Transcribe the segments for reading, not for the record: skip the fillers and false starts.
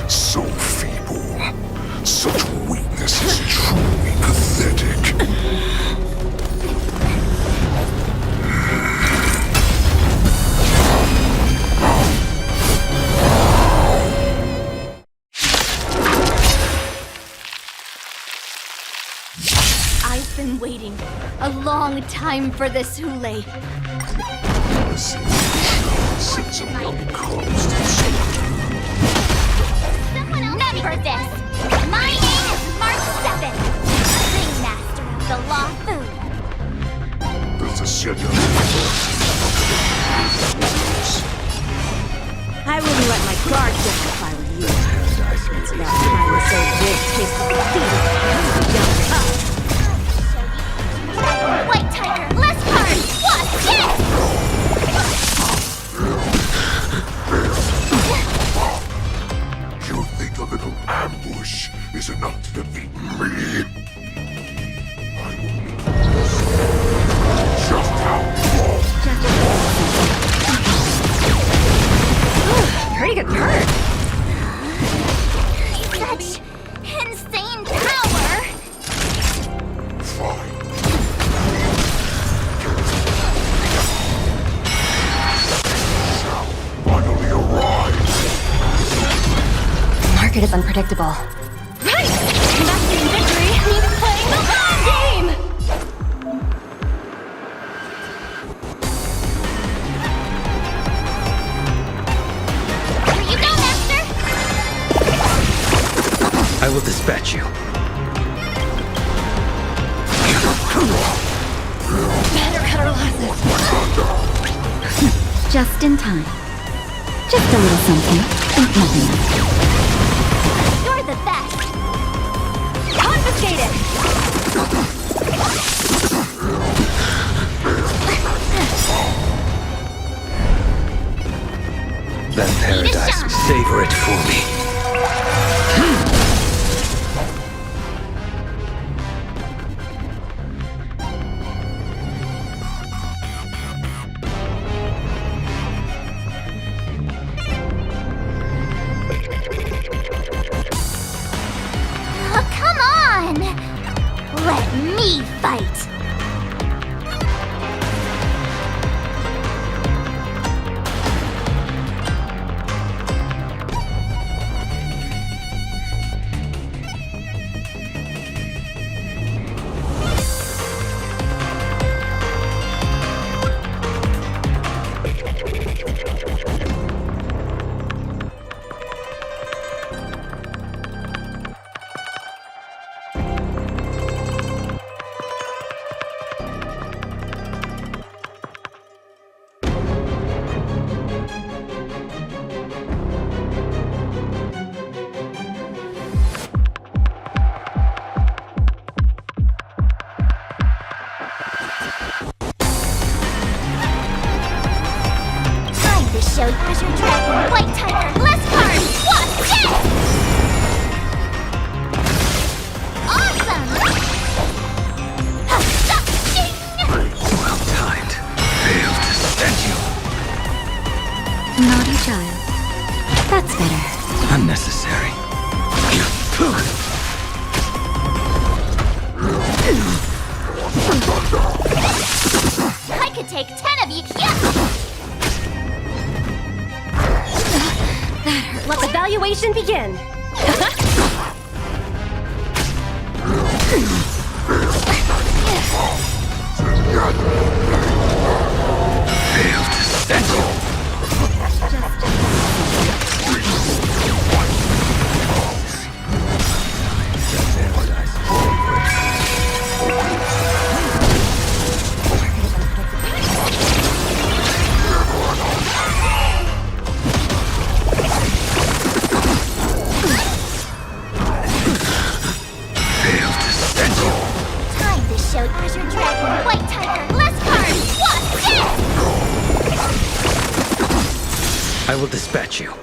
So feeble. Such weakness is truly pathetic. I've been waiting a long time for this, Hoolay. Since a young cause to suffer. None for this! My name is Mark 7, Ringmaster of the Luofu. Does the Xianzhou I wouldn't let my guard down if I were you. It's about time this old wolf tasted defeat. White Tiger, less cards! What's this? You think a little ambush is enough to defeat me? I will need just how long. Pretty good bird. Such insane power! Fine. Shall finally arrive. The market is unpredictable. Right! Investing in victory means playing the long game! Here you go, Master! I will dispatch you. Better cut our losses. Just in time. Just a little something. Think nothing else. You're the best! Confiscated! That paradise, savor it for me. Oh, come on! Let me fight! Show Azure Dragon, White Tiger, less cards! What's this? Awesome! Ding! Well timed. Failed to stand you. Naughty child. That's better. Unnecessary. I could take 10 of you. Yeah! Let the valuation begin. Failed to stand you. Time to show Azure Dragon, White Tiger, less cards! What's this? I will dispatch you.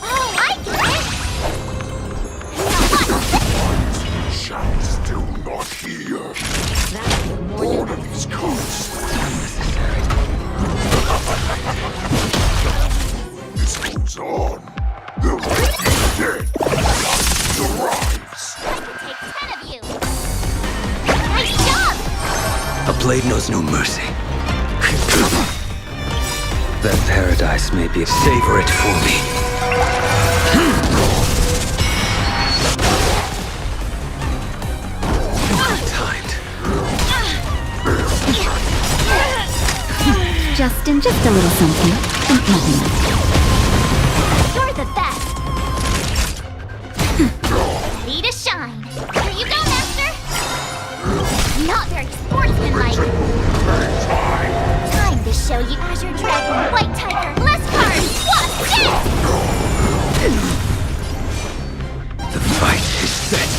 Oh, I get it! Now what's this? Shall still not hear. One of these cards. Unnecessary. The dead arrives. I could take 10 of you. Nice job! A blade knows no mercy. That paradise may be. Savor it for me. Timed. Justin, just a little something. And nothing else. You're the best. Ready to shine. Here you go, Master. Not very sportsmanlike. Time to show you Azure Dragon, White Tiger, less cards. What's this? The fight is set.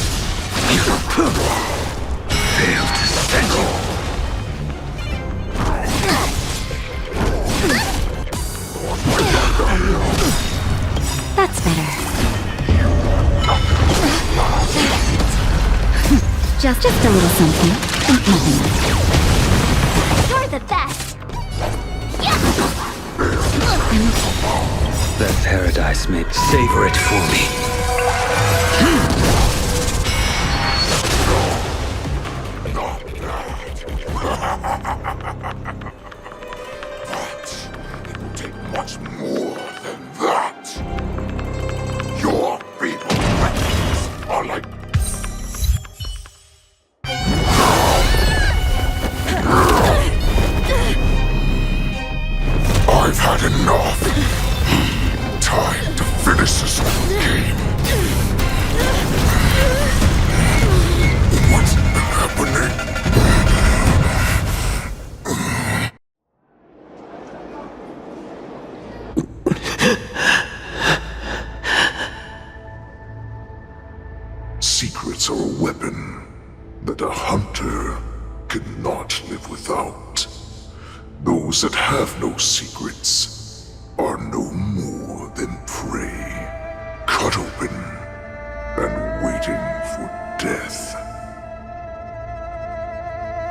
Failed to stand you. That's better. Just a little something. And nothing else. You're the best. That paradise may savor it for me. But it will take much more than that. Your feeble weapons are like... I've had enough. Time to finish this game. What's happening? Secrets are a weapon that a hunter cannot live without. Those that have no secrets are no more than prey, cut open and waiting for death.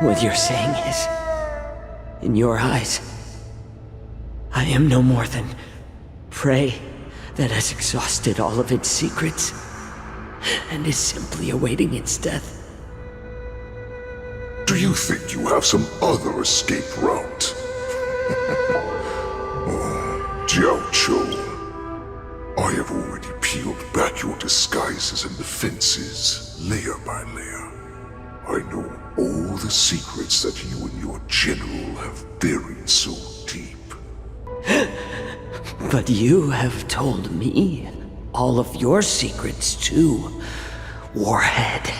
What you're saying is, in your eyes, I am no more than prey that has exhausted all of its secrets and is simply awaiting its death. Do you think you have some other escape route? Oh, Xianzhou, I have already peeled back your disguises and defenses, layer by layer. I know all the secrets that you and your general have buried so deep. But you have told me all of your secrets too, Warhead.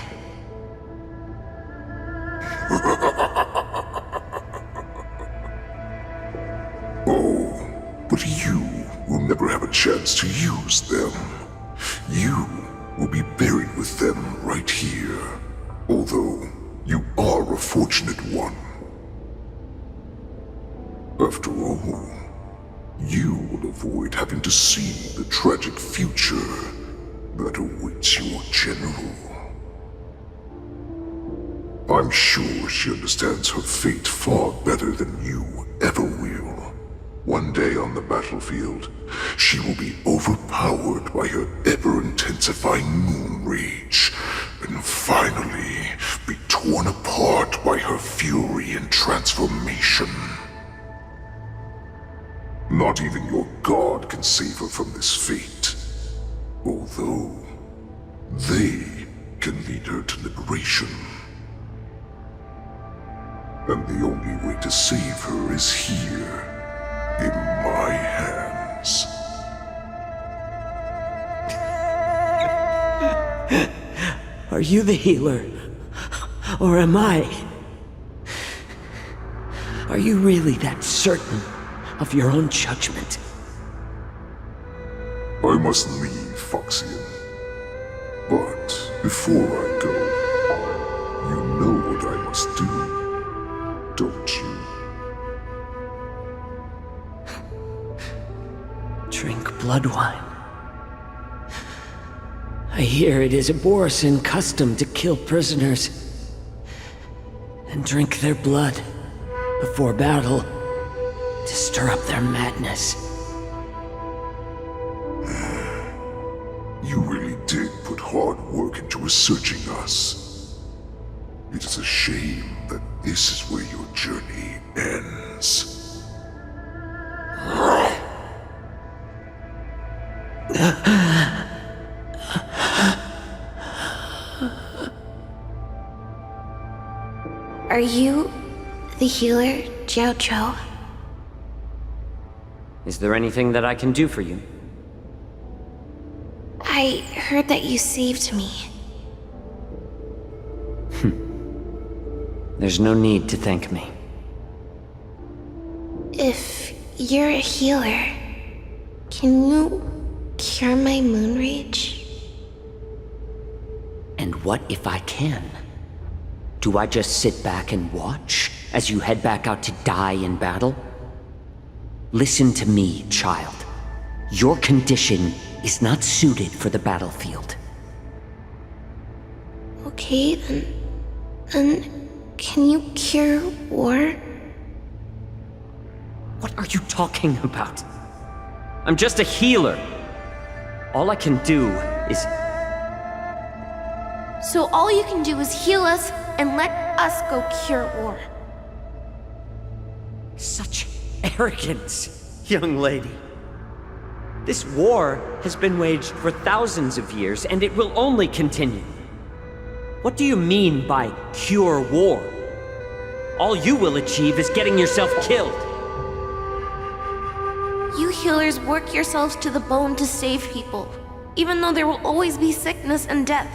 Oh, but you will never have a chance to use them. You will be buried with them right here, although you are a fortunate one. After all, you will avoid having to see the tragic future that awaits your general. I'm sure she understands her fate far better than you ever will. One day on the battlefield, she will be overpowered by her ever-intensifying moon rage, and finally be torn apart by her fury and transformation. Not even your god can save her from this fate, although they can lead her to liberation. And the only way to save her is here, in my hands. Are you the healer? Or am I? Are you really that certain of your own judgment? I must leave, Foxian. But before I go, you know what I must do, don't you? Drink blood wine. I hear it is a Borisan custom to kill prisoners and drink their blood before battle to stir up their madness. did put hard work into researching us. It is a shame that this is where your journey ends. Are you the healer, Xianzhou? Is there anything that I can do for you? I heard that you saved me. There's no need to thank me. If you're a healer, can you cure my moon rage? And what if I can? Do I just sit back and watch as you head back out to die in battle? Listen to me, child. Your condition is not suited for the battlefield. Okay, then can you cure war? What are you talking about? I'm just a healer. All I can do is... So all you can do is heal us and let us go cure war. Such arrogance, young lady. This war has been waged for thousands of years, and it will only continue. What do you mean by cure war? All you will achieve is getting yourself killed. You healers work yourselves to the bone to save people, even though there will always be sickness and death.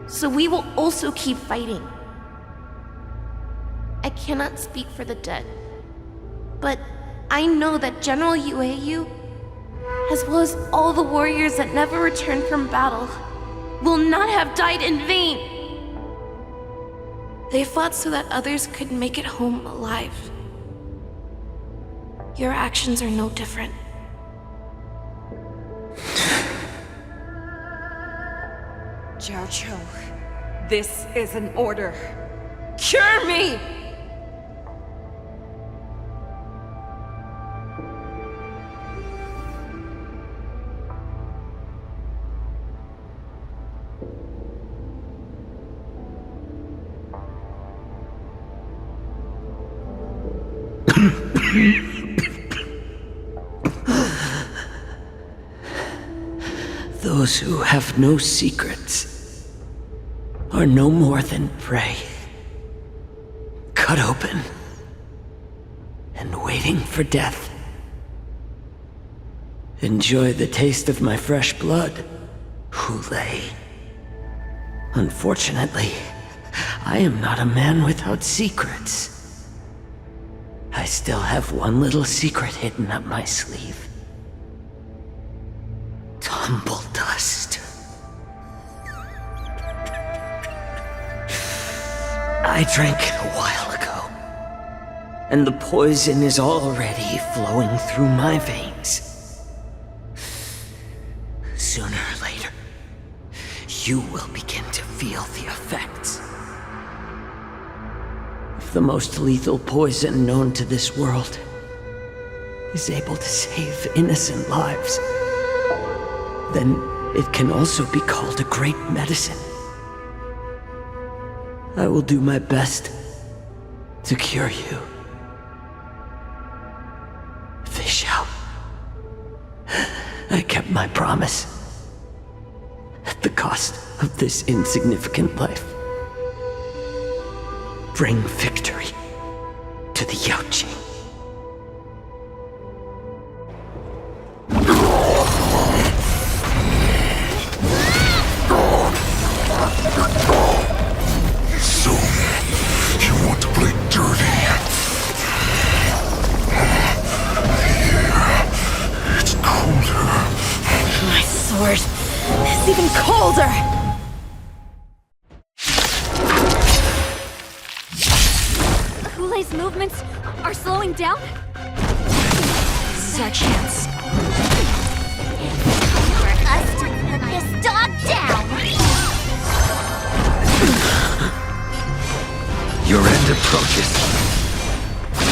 So we will also keep fighting. I cannot speak for the dead, but I know that General Yueyu, as well as all the warriors that never returned from battle, will not have died in vain. They fought so that others could make it home alive. Your actions are no different. Xianzhou, this is an order. Cure me! Those who have no secrets are no more than prey, cut open and waiting for death. Enjoy the taste of my fresh blood, Hoolay. Unfortunately, I am not a man without secrets. I still have one little secret hidden up my sleeve. Tumble dust. I drank it a while ago, and the poison is already flowing through my veins. Sooner or later, you will begin to feel the effects. If the most lethal poison known to this world is able to save innocent lives, then it can also be called a great medicine. I will do my best to cure you. Fish out. I kept my promise at the cost of this insignificant life. Bring victory to the Yaoqing. So, you want to play dirty? Here, it's colder. My sword is even colder! Hoolay's movements are slowing down? This is our chance. For us to put this dog down! Your end approaches.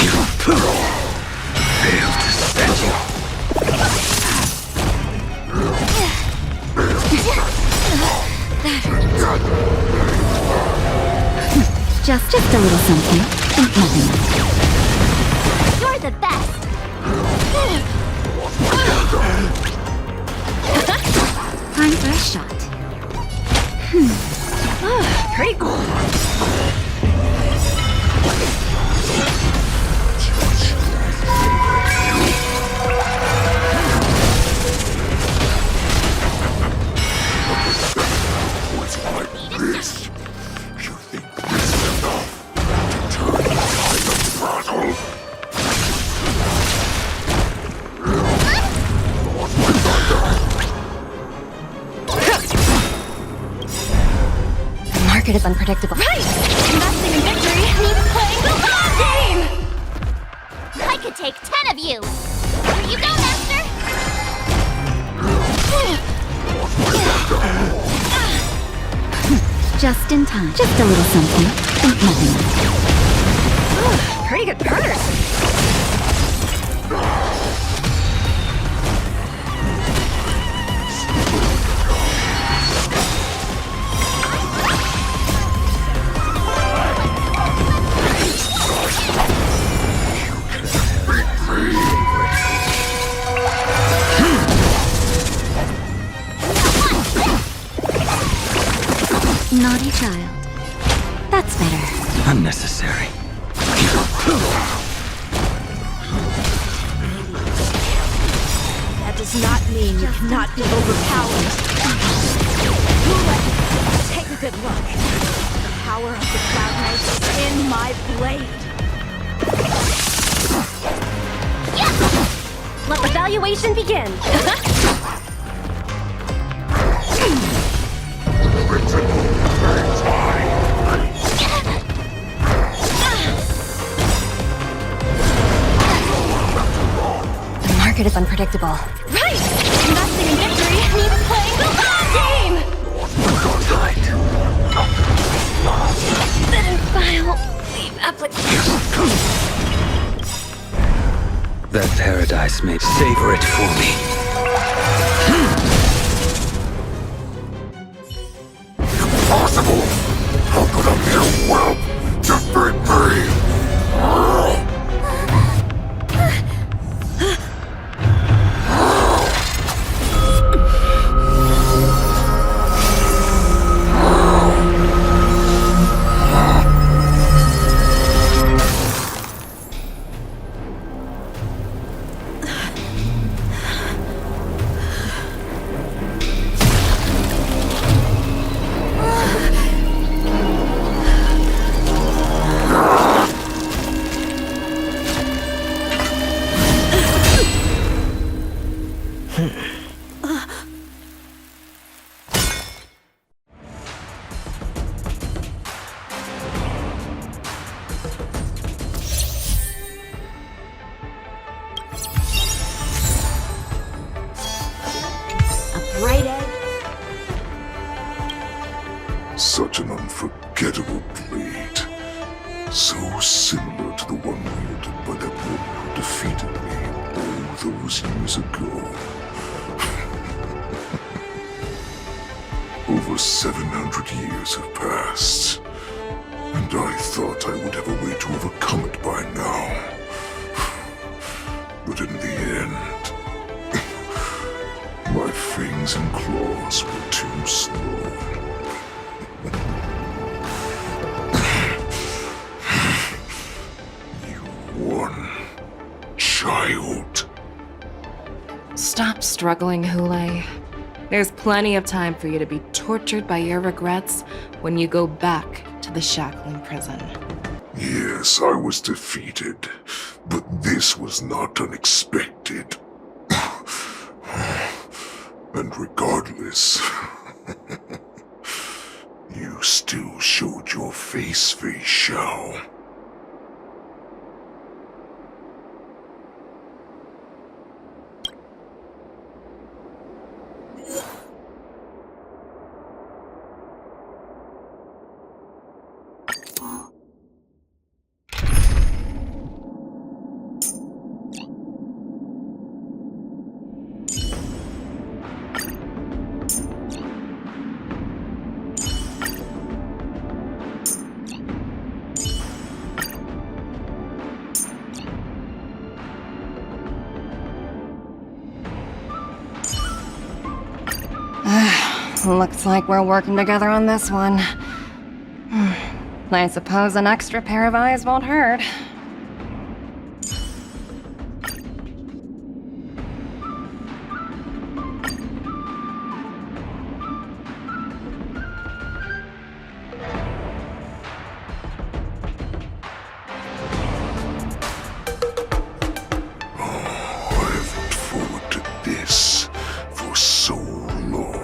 You failed to stand you. Just a little something. Nothing. You're the best. Time for a shot. Pretty cool. This? You think this is enough to turn the tide of battle? The market is unpredictable. Right! Investing in victory means playing the long game! I could take 10 of you. Here you go, Master. Just in time. Just a little something. Nothing. Pretty good purse. Naughty child. That's better. Unnecessary. That does not mean you cannot be overpowered. Hoolay, take a good look. The power of the Cloud Knights is in my blade. Let the valuation begin. The market is unpredictable. Right! Investing in victory means playing the long game! Tight. Sit and file. Leave application. That paradise may savor it for me. Impossible! How could a mere whelp defeat me? Right, Ed? Such an unforgettable blade. So similar to the one wielded by that woman who defeated me all those years ago. Over 700 years have passed, and I thought I would have a way to overcome it by now. But in the end, my fangs and claws were too slow. You won, child. Stop struggling, Hoolay. There's plenty of time for you to be tortured by your regrets when you go back to the shackling prison. Yes, I was defeated, but this was not unexpected. And regardless, you still showed your face, Xiao. Looks like we're working together on this one. I suppose an extra pair of eyes won't hurt. I've looked forward to this for so long.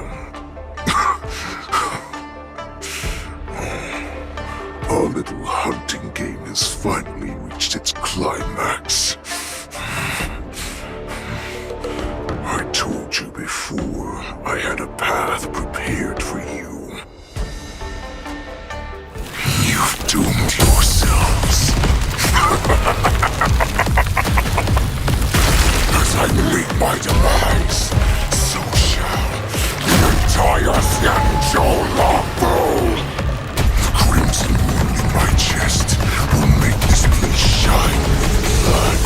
Our little hunting game has finally reached its climax. I told you before I had a path prepared for you. You've doomed yourselves. As I meet my demise, so shall the entire Xianzhou Luofu. The crimson moon in my chest will make this place shine with blood.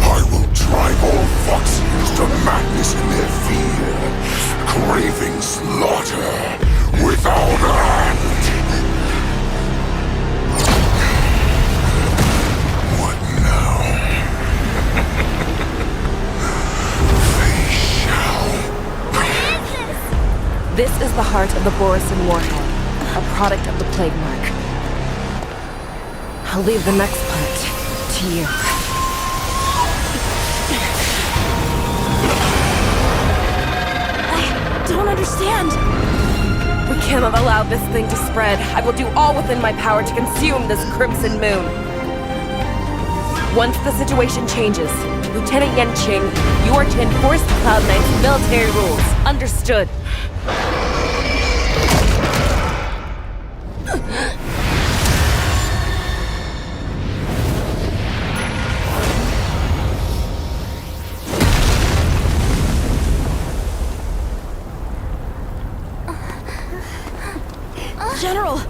I will drive all Foxians to madness in their fear, craving slaughter without end. What now? They shall. This is the heart of the Borisin Warhead, a product of the Plague Mark. I'll leave the next part to you. I don't understand. We cannot allow this thing to spread. I will do all within my power to consume this Crimson Moon. Once the situation changes, Lieutenant Yanqing, you are to enforce the Cloud9's military rules. Understood. General!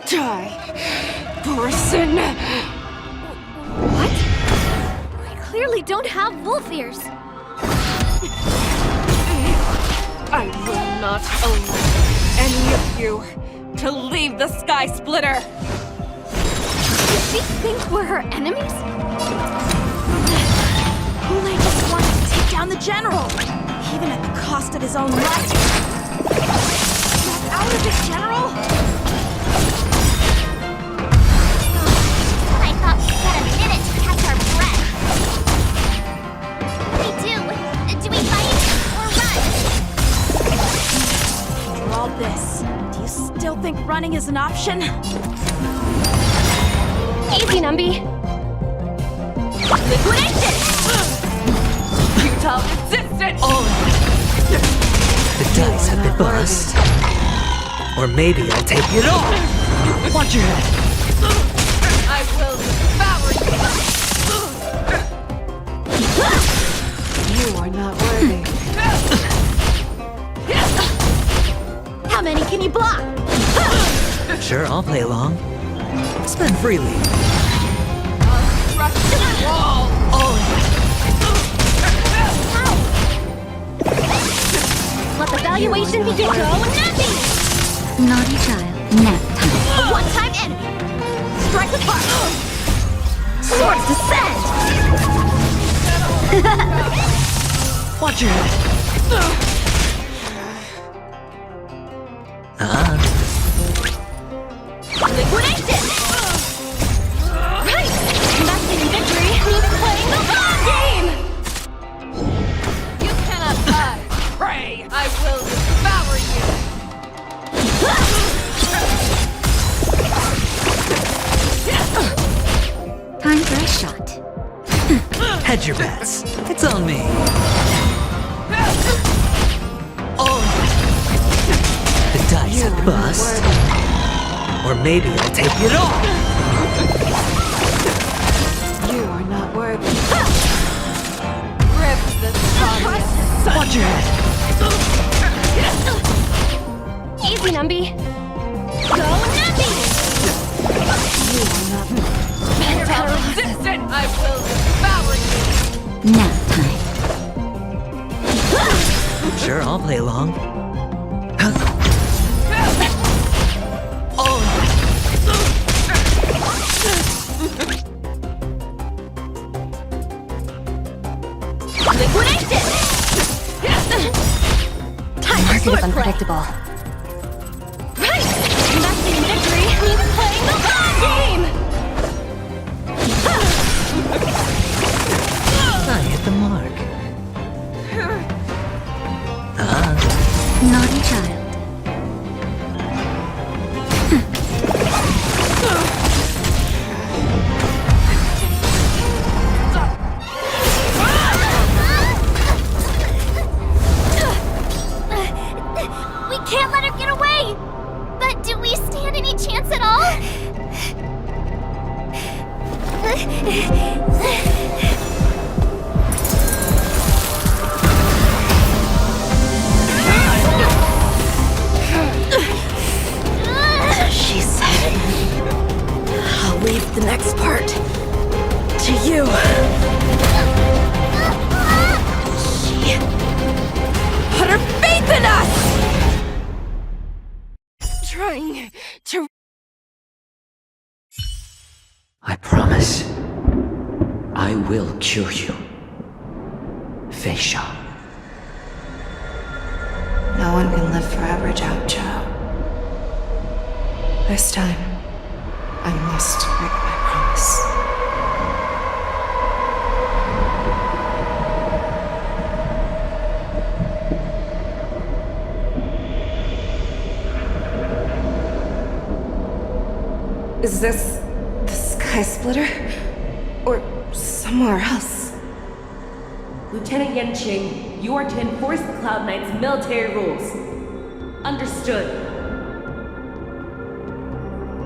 Die, Borisin! What? We clearly don't have wolf ears. I will not allow any of you to leave the Sky Splitter! Does she think we're her enemies? Hoolay just wants to take down the general, even at the cost of his own life. Snap out of it, General! I thought we had a minute to catch our breath. We do. Do we fight or run? After all this, do you still think running is an option? Easy, Numby. Liquidation! Futile resistance! The dice have been bust. Or maybe I'll take it all! Watch your head! I will devour you! You are not worthy. How many can you block? Sure, I'll play along. Spend freely. Rush to the wall! Let the valuation begin. Go nothing! Naughty child, nap time. A one-time enemy! Strike apart! Swords descend! Watch your head. Liquidation! Right! Investing in victory means playing the long game! You cannot die! Pray! I will devour you! Time for a shot. Hedge your bets. It's on me. The dice have bust. Or maybe I'll take it all. I will devour you! Nap time. Sure, I'll play along. Liquidation! Time for Market is sword play! unpredictable. Right! Investing in victory means playing the long game! I hit the mark. Naughty child. We can't let her get away! But do we stand any chance at all? She said, I'll leave the next part to you. She put her faith in us! Trying to... I promise. I will cure you. Fei Xiao. No one can live forever, Zhao Zhao. This time, I must break my promise. Is this the Sky Splitter? Or somewhere else? Lieutenant Yanqing, you are to enforce the Cloud Knight's military rules. Understood.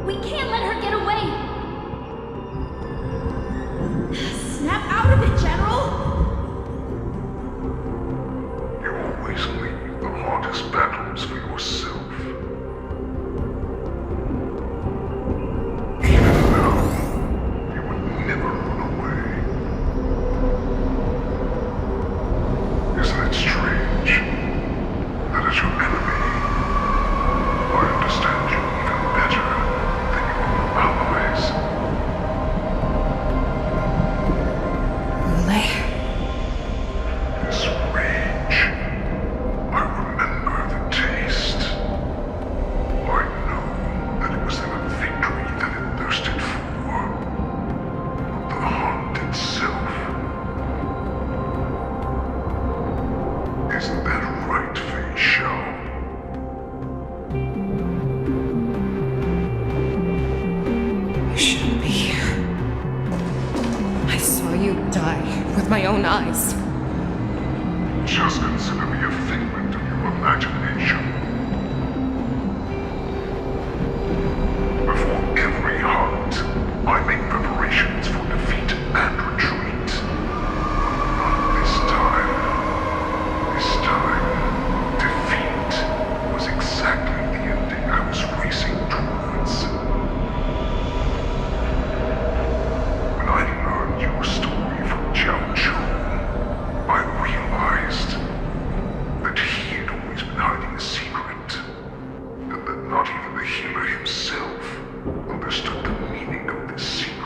We can't let her get away! Snap out of it, General! You always leave the hardest battles for yourself. Even now, you would never run away. Isn't it strange? That is your enemy. I understand you even better than your allies. Hoolay? This rage, I remember the taste. I know that it was the victory that it thirsted for, not the hunt itself. Isn't that right, Fei Xiao? You shouldn't be here. I saw you die with my own eyes. Just consider me a figment of your imagination. Before every hunt, I make preparations for defeat and retreat. Not this time. This time, defeat was exactly the ending I was racing towards. When I learned your story from Xianzhou, I realized that he had always been hiding a secret, and that not even the healer himself understood the meaning of this secret.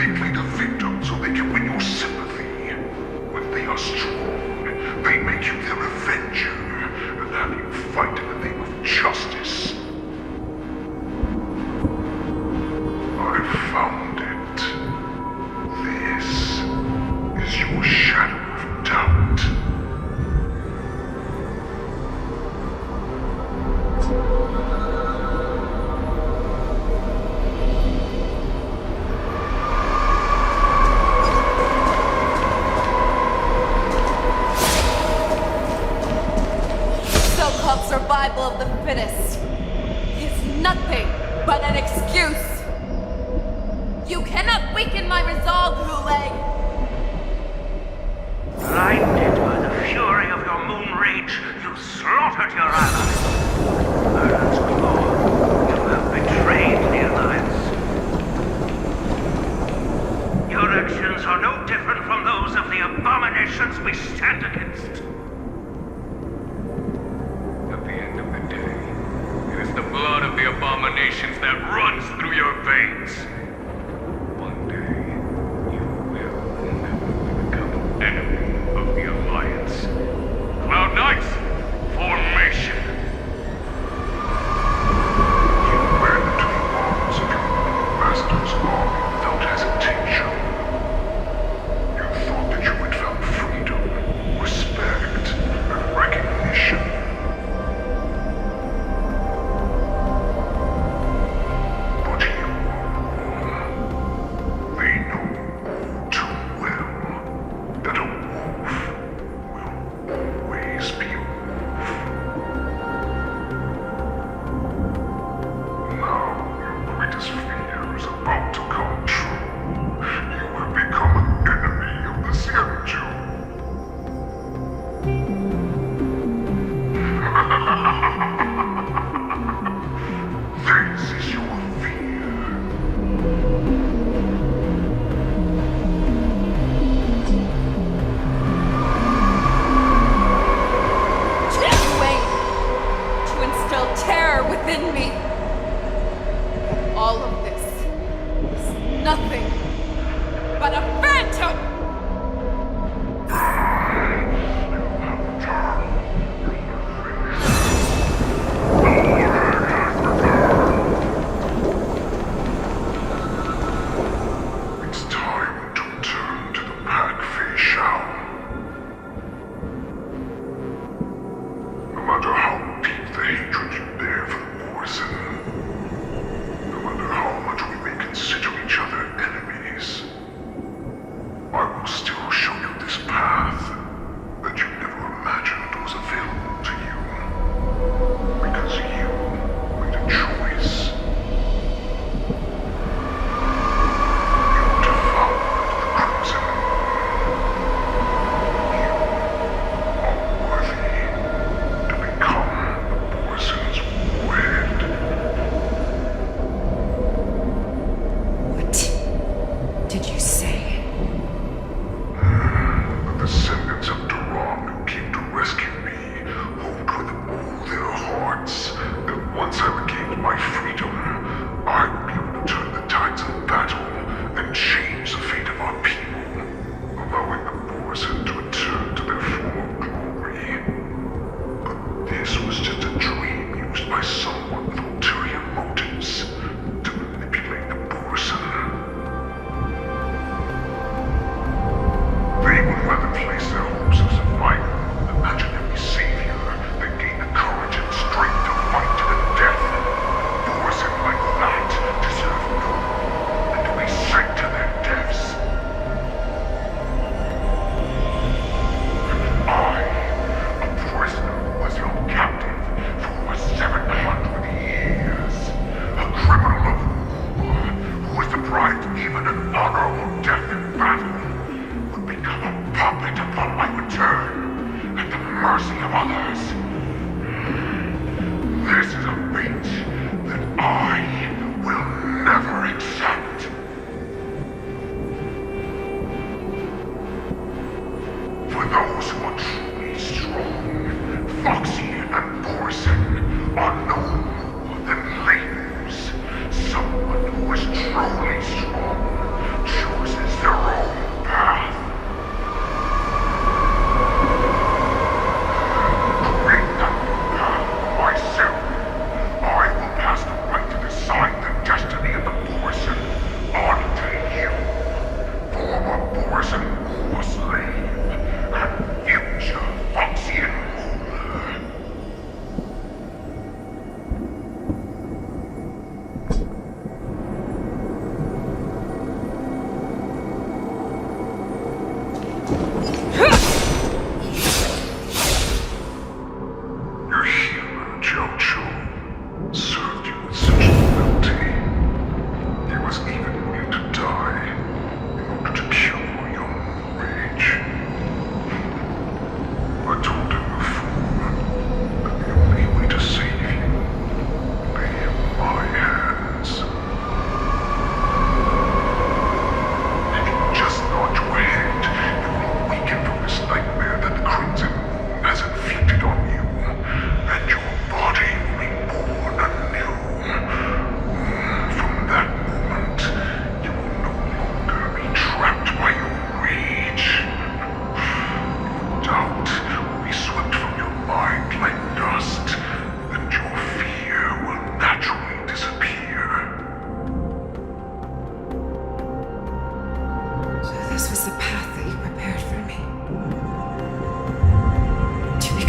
They play the victim so they can win your sympathy. When they are strong, they make you their avenger and have you fight in the name of justice. I found it. This is your shadow of doubt. So-called survival of the fittest is nothing but an excuse. You cannot weaken my resolve, Hoolay. Blinded by the fury of your moon rage, you slaughtered your allies. Murder's claw, you have betrayed the Alliance. Your actions are no different from those of the abominations we stand against. At the end of the day, it is the blood of the abominations that runs through your veins. One day, you will inevitably become an enemy of the Alliance. Cloud Knights, formation! You ran into the arms of your master's army without hesitation. You thought that you had found freedom, respect, and recognition. But you were wrong. They know too well that a wolf will always be a wolf. Now your greatest fear is about to come true. You will become an enemy of the Xianzhou. This is your fear. Wait to instill terror within me. All of this is nothing but a phantom! It's time to turn to the pack, Fei Shao. No matter how deep the hatred you bear for the poison, no matter how much we may consider each other enemies, I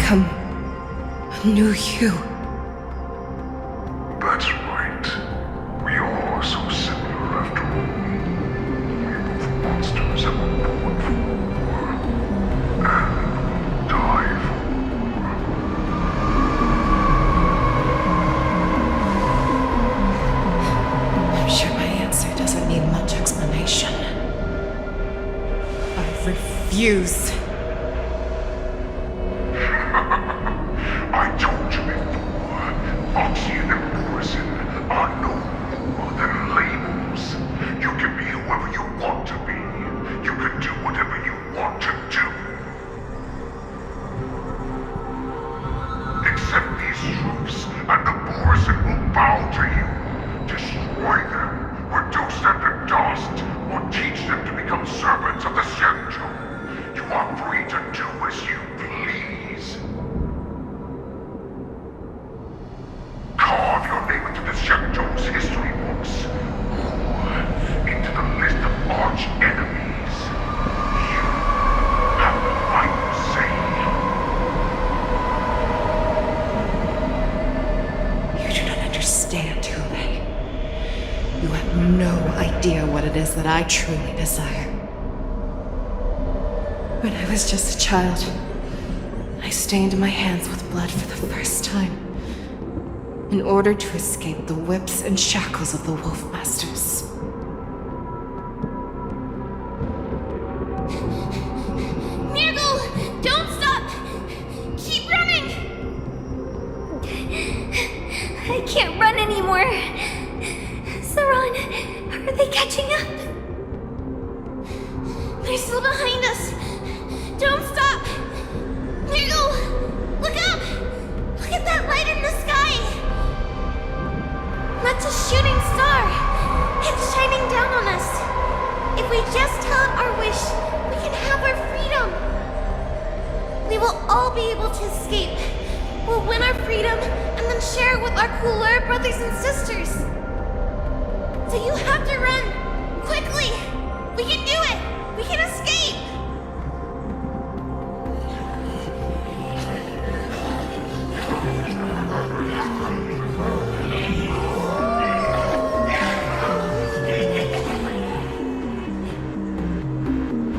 become a new you. That's right. We all are so similar after all. We're both monsters and were born for war. And die for war. I'm sure my answer doesn't need much explanation. I refuse. I told you before, Oxygen and Morrison are no more than labels. You can be whoever you want to be. You can do whatever you want to do. Accept these truths, and the Morrison will bow to you. Destroy them, reduce them to dust, or teach them to become servants of the Xianzhou. You are free to do as you please. Carve your name into the Xianzhou's history books, or into the list of arch enemies. You have the final say. You do not understand, Hoolay. You have no idea what it is that I truly desire. When I was just a child, I stained my hands with blood for the first time, in order to escape the whips and shackles of the Wolf Masters. Nirgal! Don't stop! Keep running! I can't run anymore. Saran, are they catching up? They're still behind us. Don't stop! Nirgal! Look up! Look at that light in the sky! That's a shooting star! It's shining down on us! If we just tell it our wish, we can have our freedom! We will all be able to escape. We'll win our freedom and then share it with our cooler brothers and sisters. So you have to run! Quickly! We can do it! We can escape!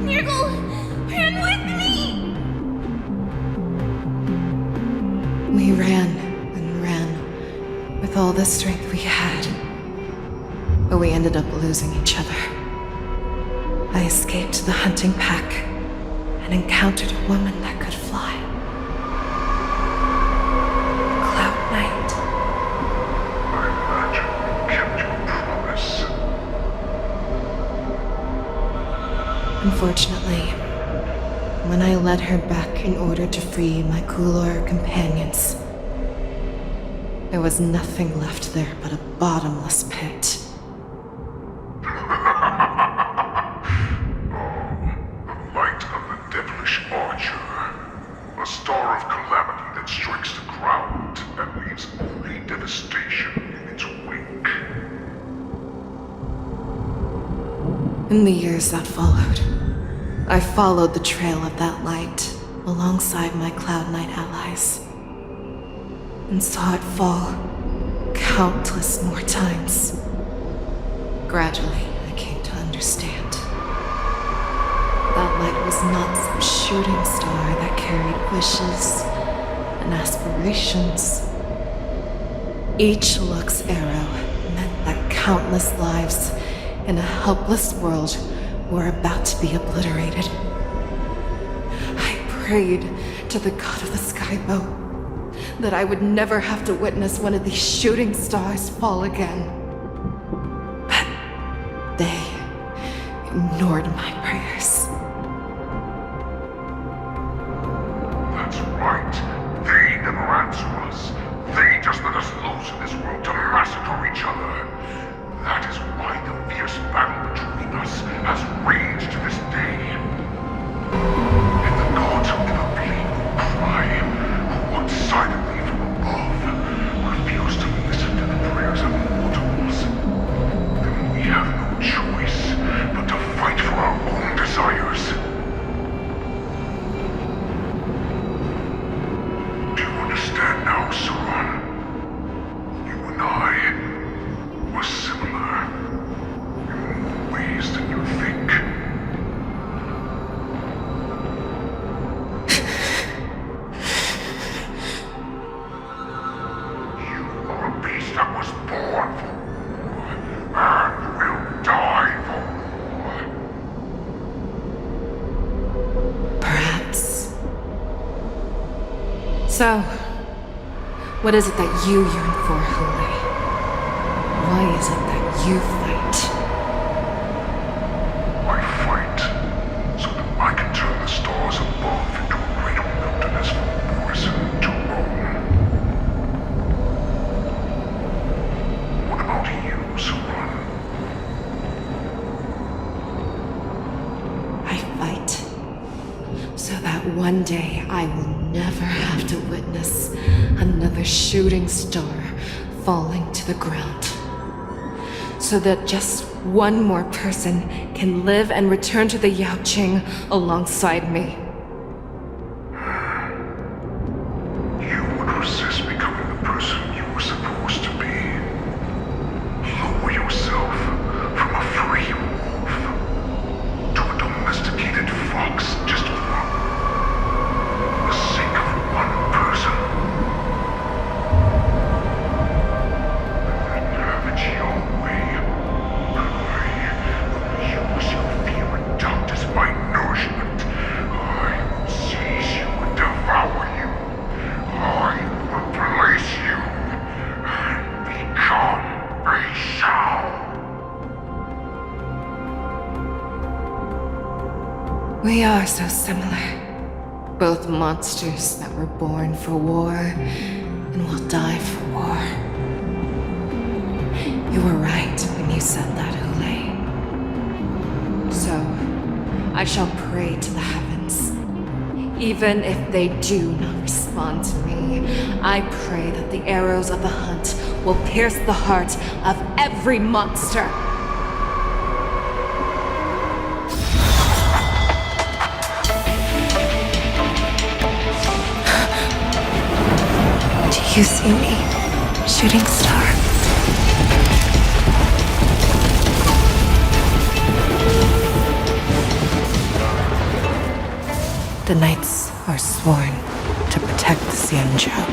Nirgal! Run with me! We ran and ran with all the strength we had, but we ended up losing each other. I escaped the hunting pack and encountered a woman that could fly. Cloud Knight. I imagine you kept your promise. Unfortunately, when I led her back in order to free my Kulor companions, there was nothing left there but a bottomless pit. Light of the devilish archer. A star of calamity that strikes the ground and leaves only devastation in its wake. In the years that followed, I followed the trail of that light alongside my Cloud Knight allies, and saw it fall countless more times. Gradually, I came to understand. That light was not some shooting star that carried wishes and aspirations. Each Luck's arrow meant that countless lives in a helpless world were about to be obliterated. I prayed to the god of the skybow that I would never have to witness one of these shooting stars fall again. But they ignored my prayers. That's right. They never answer us. They just let us loose in this world to massacre each other. That is why the fierce battle between us has raged to this day. And the gods who never bleed will cry, who watch silently from above, refuse to listen to the prayers of mortals. Then we have no choice but to fight for our own desires. So, what is it that you yearn for, Hoolay? Why is it that you fight? I fight so that I can turn the stars above into a greater wilderness for Pristine to roam. What about you, Suran? I fight so that one day I will never have to witness another shooting star falling to the ground. So that just one more person can live and return to the Yaoqing alongside me. You would resist becoming the person you were supposed to be. Lower yourself from a free wolf to a domesticated fox just for the sake of one person. And have it your way. You shall feel adopt as my nourishment. I will seize you and devour you. I will replace you and become a Xiao. We are so similar. Both monsters that were born for war and will die for war. You were right when you said that, Hoolay. So, I shall pray to the heavens. Even if they do not respond to me, I pray that the arrows of the hunt will pierce the heart of every monster. Do you see me, shooting star? The knights are sworn to protect the Xianzhou.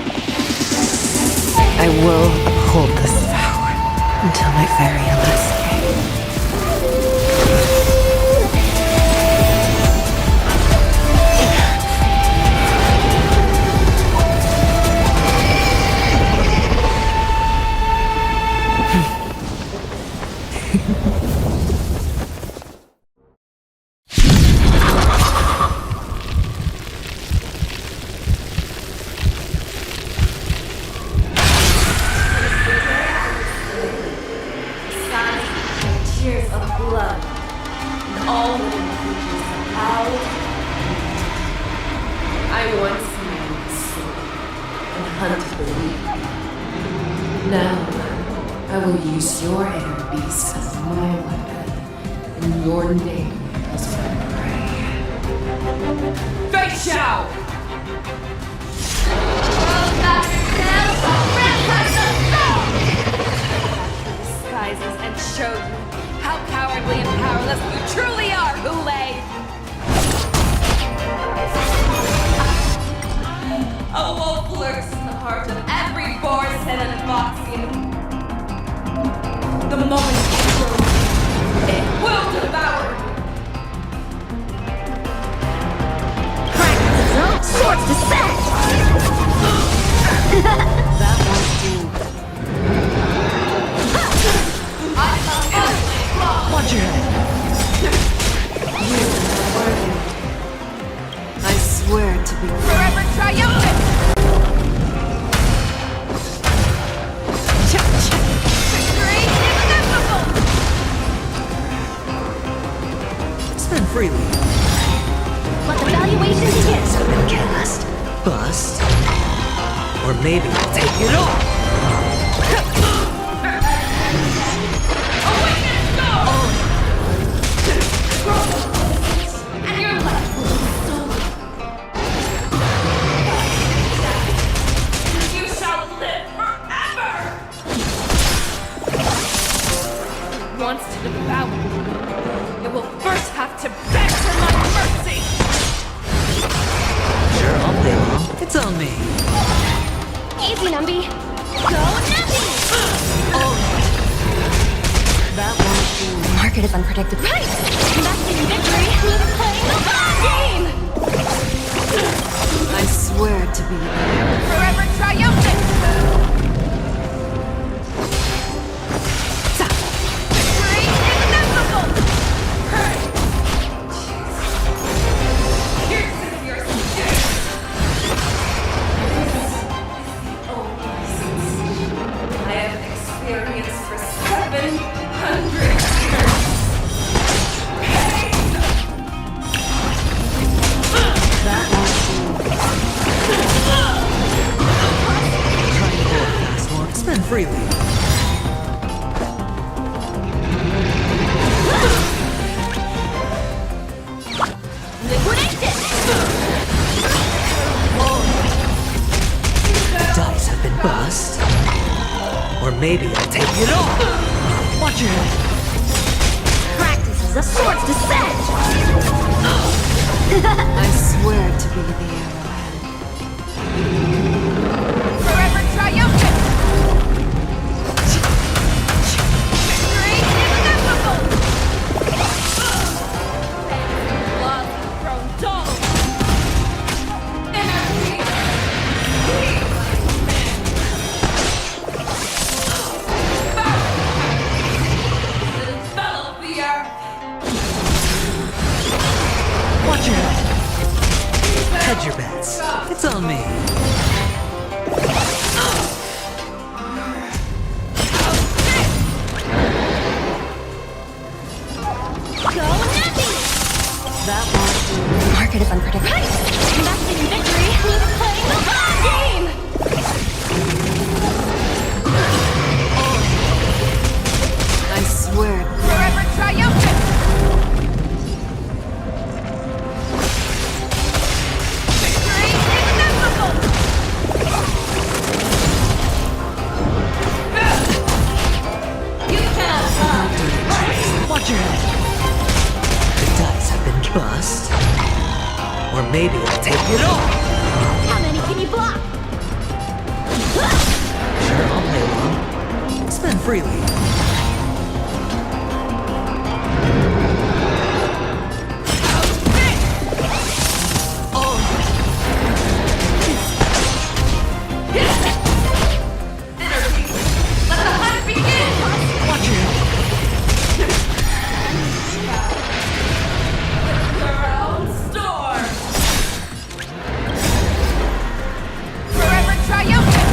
I will uphold this vow until my very last day. Tears of blood, and all living creatures of power. I once knew the sword and hunted the weak. Now, I will use your inner beast as my weapon, and your name as my prey. Face Xiao! Disguises and show you how cowardly and powerless you truly are, Hoolay! A wolf lurks in the heart of every boar's head and Foxian. The moment it grows, it will devour! Swords to set! That won't do. Watch your head. I swear to be Forever triumphant! Victory is inevitable! Spend freely. Let the valuation begin! Cast. Bust. Or maybe I'll take it all. And your life will be stolen. You shall live forever! If it wants to devour you, it will first have to beg for my mercy! Sure, I'll play along. It's on me. Easy, Numby. Go, Numby! That won't do. The market is unpredictable. Right! Investing in victory means playing the long game! I swear swear to be there. Forever triumphant! Victory inevitable! I have experienced for 700 years. That won't do. Spend freely. Liquidate it! The dice have been bust. Or maybe I'll take it all. Watch your head. Practice is a sword's descent! I swear to be the arrowhead. Forever triumphant! Victory inevitable! Blood grown dull! Energy! Envelop the earth! Watch your head. Hedge your bets. It's on me. Go Nappy! That won't do. Market is unpredictable. Right! Investing in victory means playing the long game! I swear. Forever triumphant! Victory inevitable! You cannot Watch your head. The dice have been bust. Or maybe I'll take it all. How many can you block? Sure, I'll play along. Spend freely. Watch your head. Forever triumphant!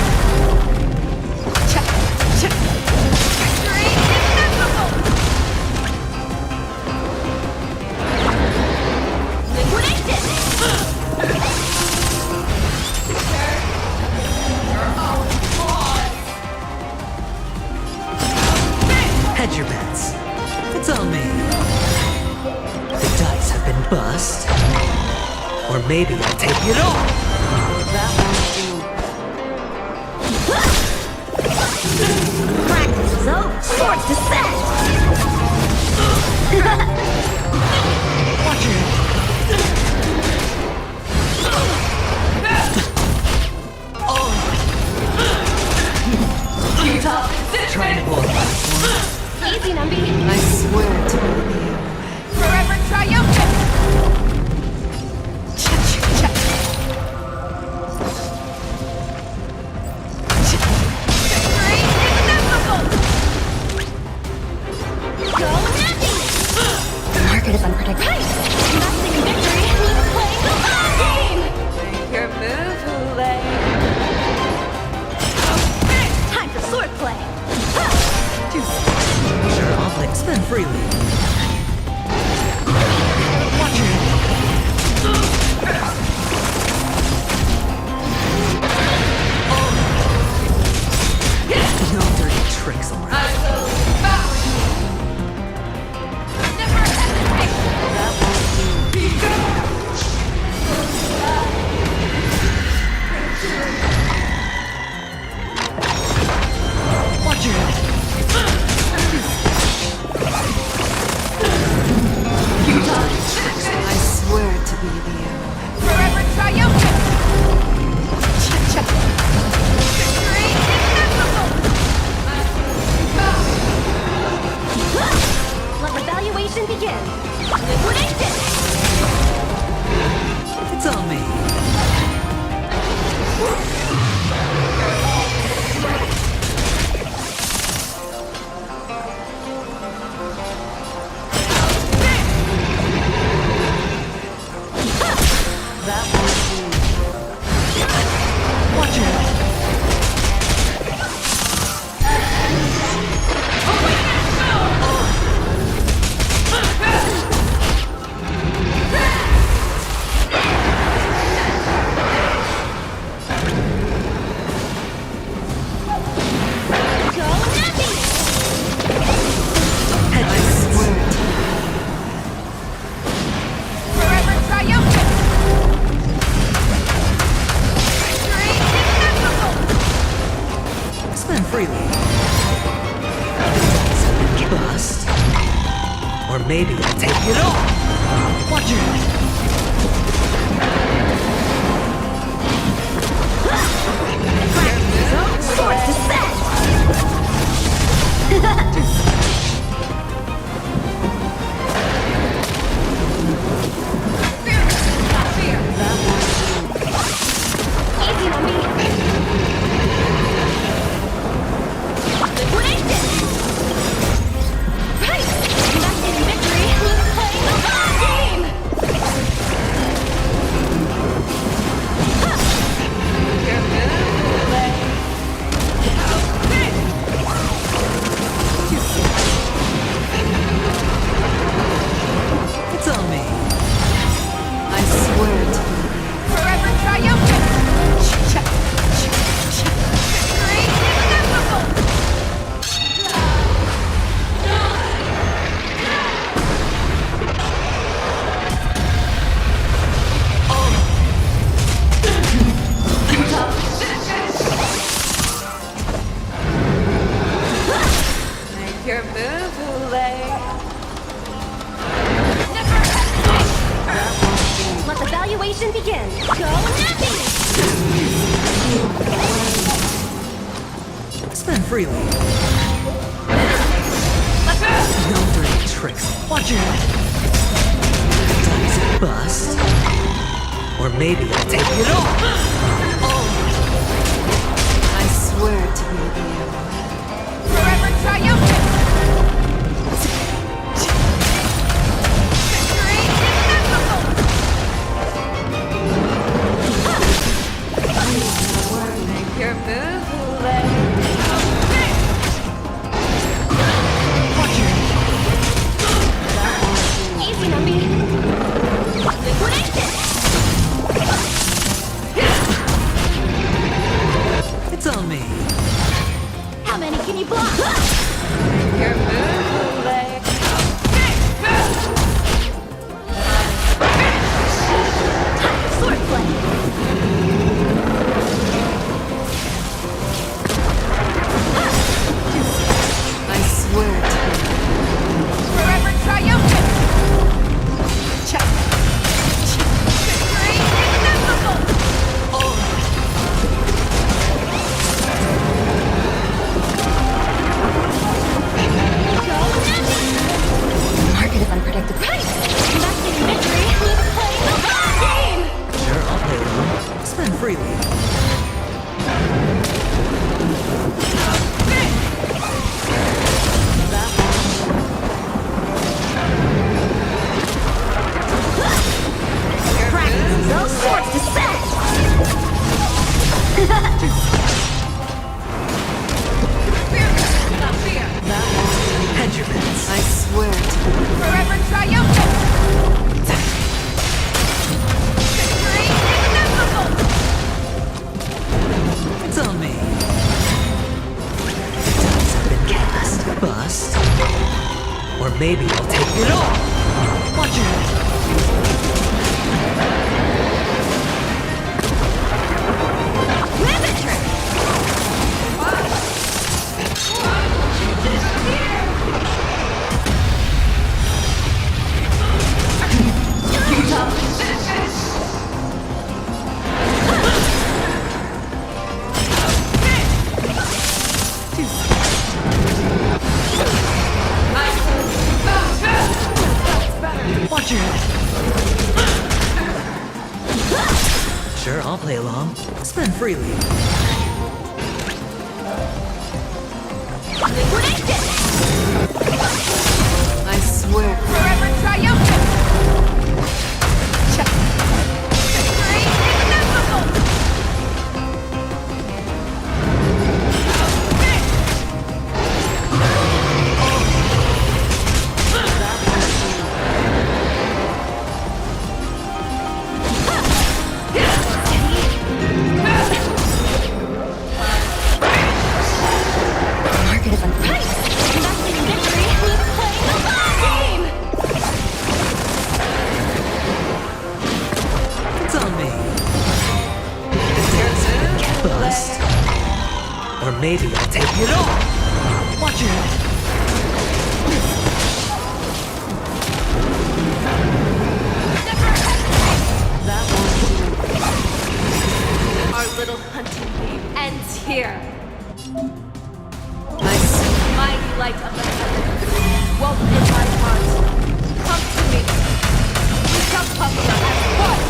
Victory inevitable! Liquidate it! Hedge your bets. It's on me. The dice have been bust. Or maybe I'll take it all. That won't do. Practice is over. Swords descent! Watch your head. Trying to pull a fast one. Easy, Numby! I swear to be the arrowhead. Forever triumphant! Victory inevitable! Go Nappy! Market is unpredictable. Investing in victory means playing the long game! Make your move, Hoolay. Time for swordplay! Sure, I'll play. Spend freely. Watch your head. No dirty tricks around. Never hesitate! That won't do. Watch your head. I swear to be the arrowhead. Forever triumphant! Victory inevitable! Let evaluation begin! Liquidate it! It's on me. Maybe I'll take it all. Watch your head. Swords to set! Easy on me. Liquidation! Right! Back in victory, who's playing the long game? You're good, It's on me. I swear to you. Forever triumphant! Victory inevitable! Make your move, Hoolay. Let the valuation begin. Go Nappy! Spend freely. No dirty tricks. Watch your head. Does it bust? Or maybe I'll take it all. I swear to be the arrowhead. Forever triumphant! Victory inevitable! Make your move, Hoolay. Easy, Numby. Liquidation! It's on me. How many can you block? Make your move, Hoolay. Swordplay! I swear to you. Forever triumphant! Check! Victory inevitable! Market is unpredictable. Right! Back in victory, who's playing the long game? Sure, I'll pay them. Spend freely. Practice those swords to set! Hedgements. I swear to you. Forever triumphant! Victory inevitable! It's on me. Dice have been cast. Bust. Or maybe I'll take it all. Watch your head. Riveter! Watch your head. Sure, I'll I'll play along. Spend freely. I swear. Forever triumphant! Victory inevitable! Market of unprice. Investing in victory means playing the long game. It's on me. Bust. Or maybe I'll take it all. Watch your head. Our little hunting game ends here. Mighty light of the heavens, woven in my heart. Come to me. We shall conquer as one.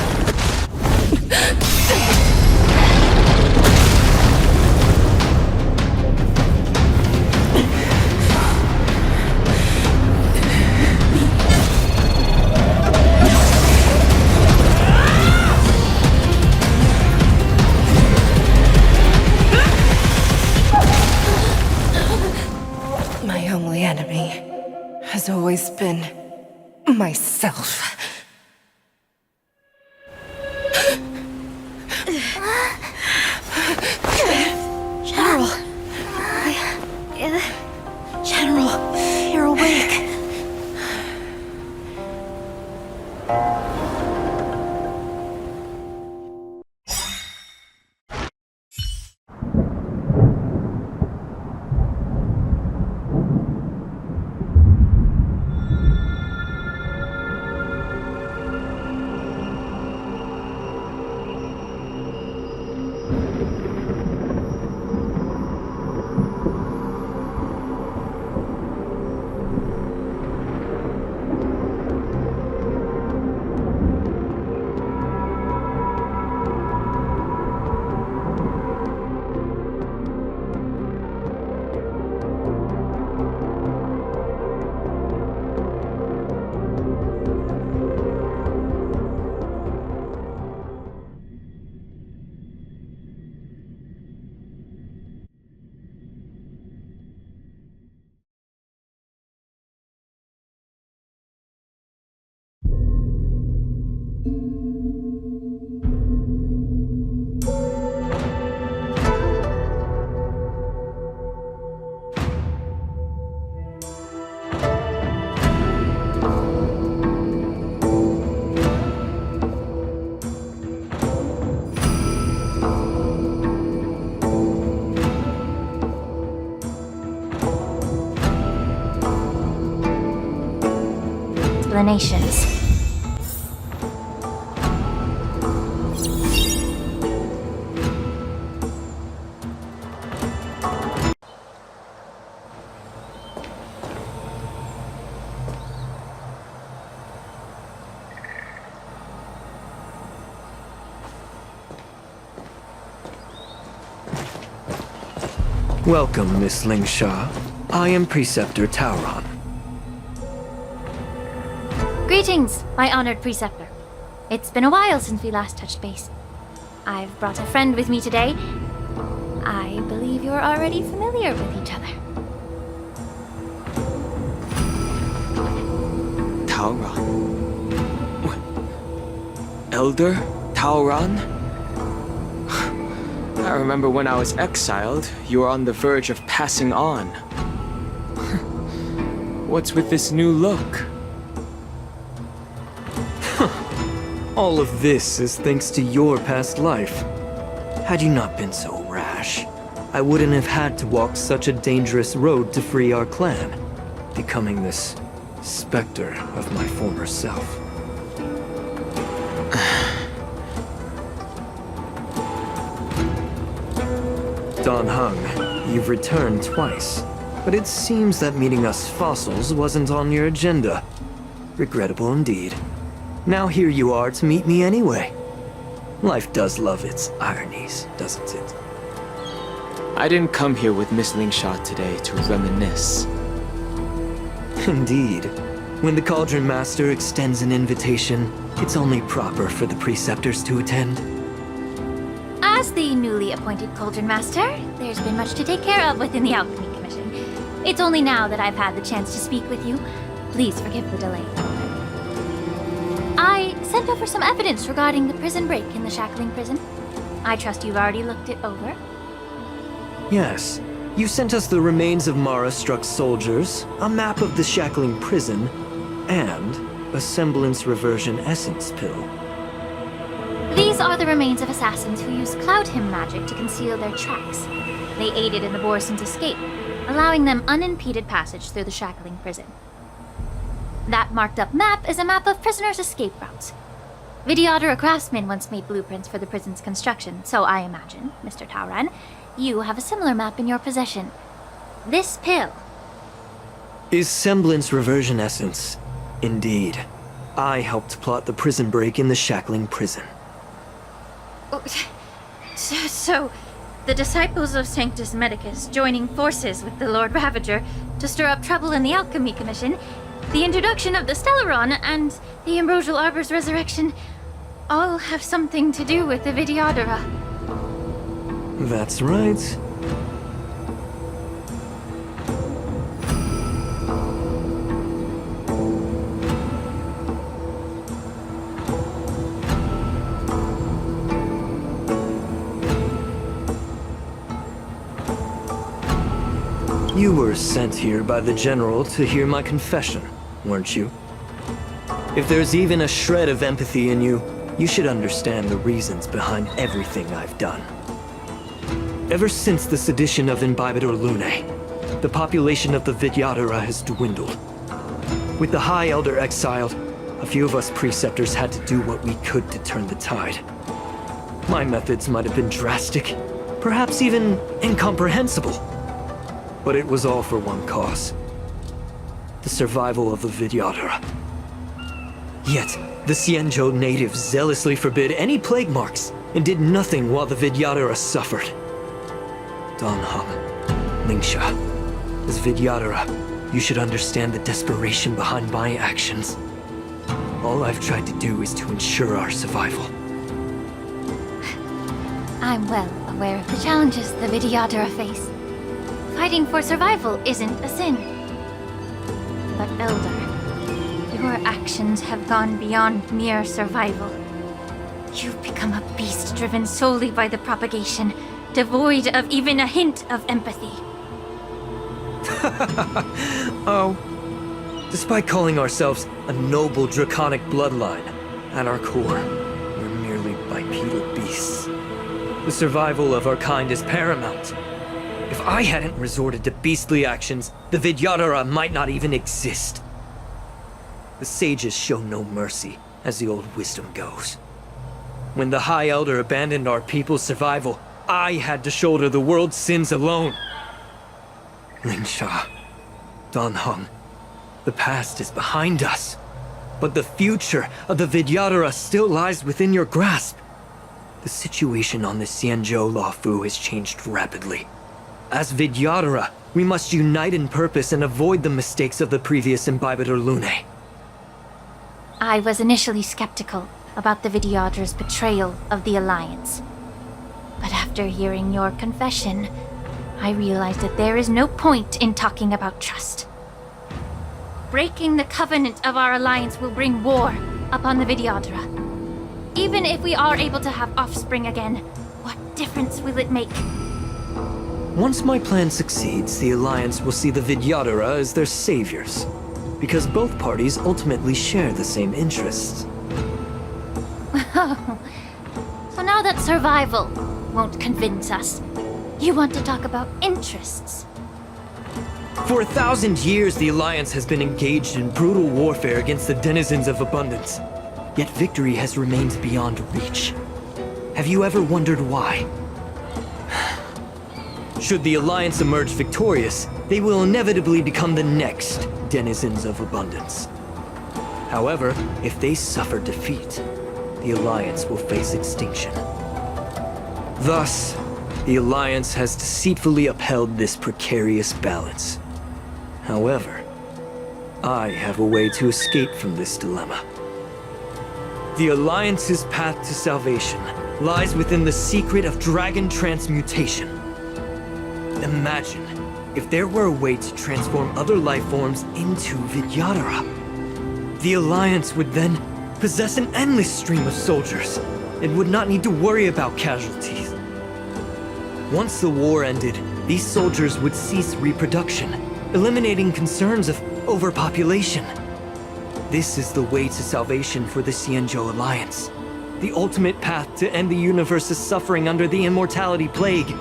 My only enemy has always been myself. General! General, you're awake. Explanations. Welcome, Miss Lingsha. I am Preceptor Tauron. Greetings, my honored preceptor. It's been a while since we last touched base. I've brought a friend with me today. I believe you're already familiar with each other. Tauron? Elder Tauron? I remember when I was exiled, you were on the verge of passing on. What's with this new look? All of this is thanks to your past life. Had you not been so rash, I wouldn't have had to walk such a dangerous road to free our clan, becoming this specter of my former self. Don Hung, you've returned twice, but it seems that meeting us fossils wasn't on your agenda. Regrettable indeed. Now here you are to meet me anyway. Life does love its ironies, doesn't it? I didn't come here with Miss Lingsha today to reminisce. Indeed. When the Cauldron Master extends an invitation, it's only proper for the Preceptors to attend. As the newly appointed Cauldron Master, there's been much to take care of within the Alchemy Commission. It's only now that I've had the chance to speak with you. Please forgive the delay. I sent over some evidence regarding the prison break in the Shackling prison. I trust you've already looked it over. Yes. You sent us the remains of Mara-struck soldiers, a map of the Shackling prison, and a semblance reversion essence pill. These are the remains of assassins who used Cloud Hymn magic to conceal their tracks. They aided in the Borison's escape, allowing them unimpeded passage through the Shackling prison. That marked-up map is a map of prisoners' escape routes. Vidyadhara craftsmen once made blueprints for the prison's construction, so I imagine, Mr. Tauran, you have a similar map in your possession. This pill. Is semblance reversion essence. Indeed. I helped plot the prison break in the Shackling prison. So, the disciples of Sanctus Medicus joining forces with the Lord Ravager to stir up trouble in the Alchemy Commission, the introduction of the Stellaron, and the Ambrosial Arbor's resurrection all have something to do with the Vidyadhara. That's right. You were sent here by the General to hear my confession, weren't you? If there's even a shred of empathy in you, you should understand the reasons behind everything I've done. Ever since the sedition of Imbibitor Lunae, the population of the Vidyadhara has dwindled. With the High Elder exiled, a few of us Preceptors had to do what we could to turn the tide. My methods might have been drastic, perhaps even incomprehensible. But it was all for one cause. The survival of the Vidyadhara. Yet, the Xianzhou natives zealously forbid any plague marks, and did nothing while the Vidyadhara suffered. Donham, Lingsha, as Vidyadhara, you should understand the desperation behind my actions. All I've tried to do is to ensure our survival. I'm well aware of the challenges the Vidyadhara face. Fighting for survival isn't a sin. But Elder, your actions have gone beyond mere survival. You've become a beast driven solely by the propagation, devoid of even a hint of empathy. Oh. Despite calling ourselves a noble draconic bloodline, at our core, we're merely bipedal beasts. The survival of our kind is paramount. If I hadn't resorted to beastly actions, the Vidyadhara might not even exist. The sages show no mercy, as the old wisdom goes. When the High Elder abandoned our people's survival, I had to shoulder the world's sins alone. Lingsha, Donhong, the past is behind us, but the future of the Vidyadhara still lies within your grasp. The situation on the Xianzhou Luofu has changed rapidly. As Vidyadhara, we must unite in purpose and avoid the mistakes of the previous Imbibitor Lunae. I was initially skeptical about the Vidyadhara's betrayal of the Alliance. But after hearing your confession, I realized that there is no point in talking about trust. Breaking the covenant of our alliance will bring war upon the Vidyadhara. Even if we are able to have offspring again, what difference will it make? Once my plan succeeds, the Alliance will see the Vidyadhara as their saviors, because both parties ultimately share the same interests. So now that survival won't convince us, you want to talk about interests? For 1,000 years, the Alliance has been engaged in brutal warfare against the denizens of abundance. Yet victory has remained beyond reach. Have you ever wondered why? Should the Alliance emerge victorious, they will inevitably become the next denizens of abundance. However, if they suffer defeat, the Alliance will face extinction. Thus, the Alliance has deceitfully upheld this precarious balance. However, I have a way to escape from this dilemma. The Alliance's path to salvation lies within the secret of dragon transmutation. Imagine if there were a way to transform other life forms into Vidyadhara. The Alliance would then possess an endless stream of soldiers and would not need to worry about casualties. Once the war ended, these soldiers would cease reproduction, eliminating concerns of overpopulation. This is the way to salvation for the Xianzhou Alliance. The ultimate path to end the universe's suffering under the immortality plague.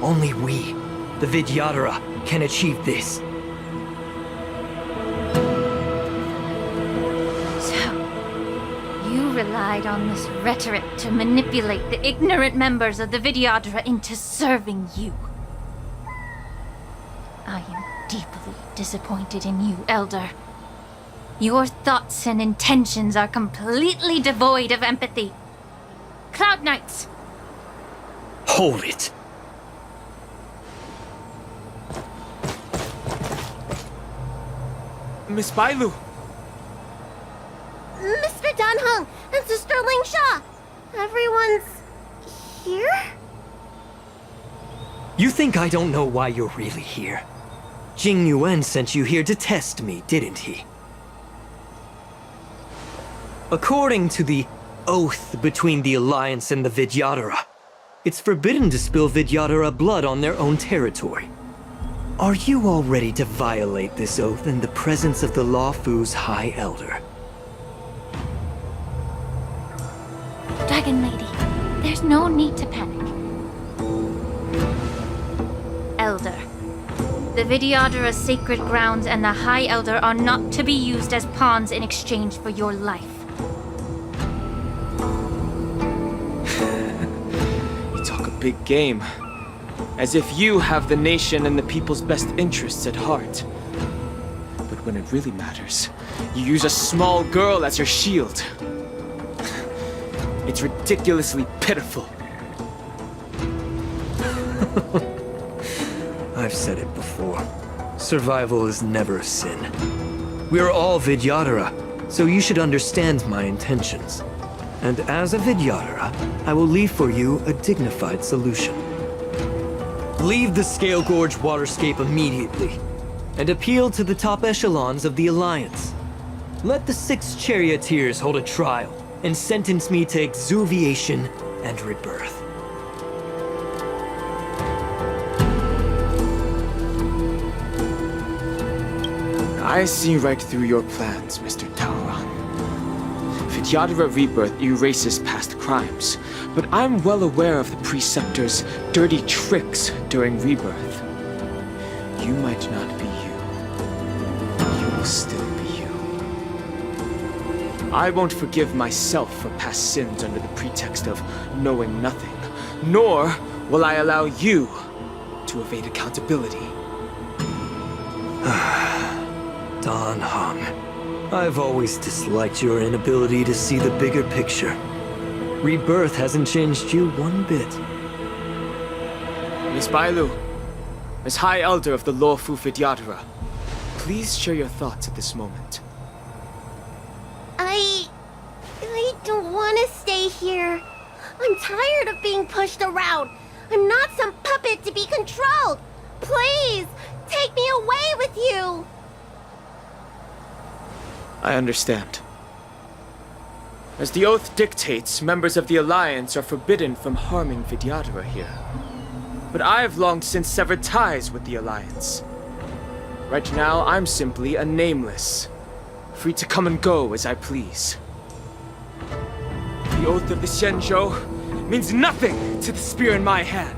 Only we, the Vidyadhara, can achieve this. So, you relied on this rhetoric to manipulate the ignorant members of the Vidyadhara into serving you. I am deeply disappointed in you, Elder. Your thoughts and intentions are completely devoid of empathy. Cloud Knights! Hold it! Miss Bailu! Mr. Danheng and Sister Ling Sha! Everyone's here? You think I don't know why you're really here? Jing Yuan sent you here to test me, didn't he? According to the oath between the Alliance and the Vidyadhara, it's forbidden to spill Vidyadhara blood on their own territory. Are you all ready to violate this oath in the presence of the Luofu's High Elder? Dragon Lady, there's no need to panic. Elder, the Vidyadhara's sacred grounds and the High Elder are not to be used as pawns in exchange for your life. You talk a big game. As if you have the nation and the people's best interests at heart. But when it really matters, you use a small girl as your shield. It's ridiculously pitiful. I've said it before. Survival is never a sin. We're all Vidyadhara, so you should understand my intentions. And as a Vidyadhara, I will leave for you a dignified solution. Leave the Scale Gorge waterscape immediately, and appeal to the top echelons of the Alliance. Let the 6 charioteers hold a trial, and sentence me to exuviation and rebirth. I see right through your plans, Mr. Taoran. Vidyadhara rebirth erases past crimes, but I'm well aware of the Preceptor's dirty tricks during rebirth. You might not be you. You will still be you. I won't forgive myself for past sins under the pretext of knowing nothing, nor will I allow you to evade accountability. Dan Heng, I've always disliked your inability to see the bigger picture. Rebirth hasn't changed you one bit. Miss Bailu, as High Elder of the Luofu Vidyadhara, please share your thoughts at this moment. I don't want to stay here. I'm tired of being pushed around. I'm not some puppet to be controlled. Please, take me away with you. I understand. As the oath dictates, members of the Alliance are forbidden from harming Vidyadhara here. But I've long since severed ties with the Alliance. Right now, I'm simply a nameless, free to come and go as I please. The oath of the Xianzhou means nothing to the spear in my hand.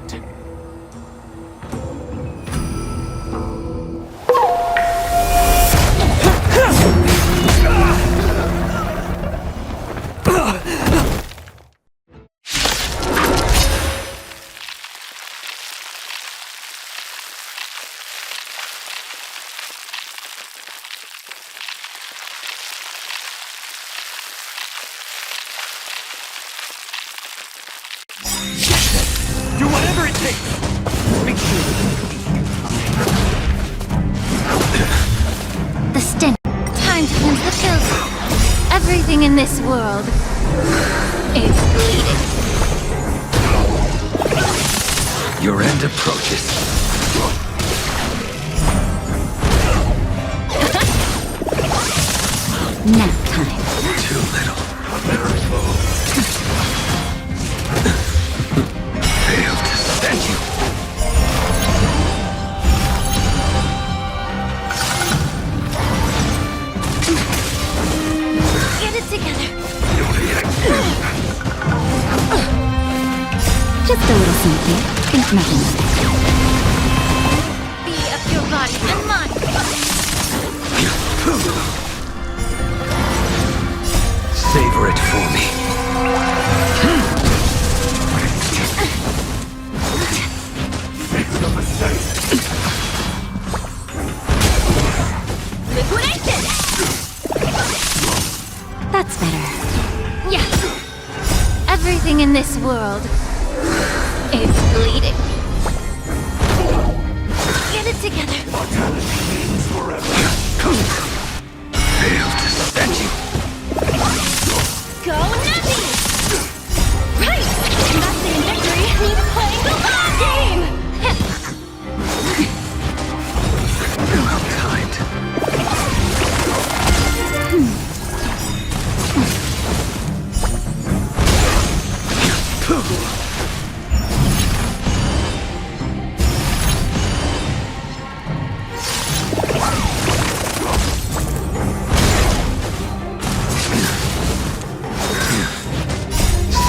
Everything in this world is bleeding. Your end approaches. Nap time. Too little. Failed to stand you. Get it together. Just a little something. Think nothing of it. Be of your body and mind. Savor it for me. Liquidation! That's better. Yeah. Everything in this world is bleeding. Get it together. Failed to stand you. Go Nappy! Right! Investing in victory means playing the long game! Kind.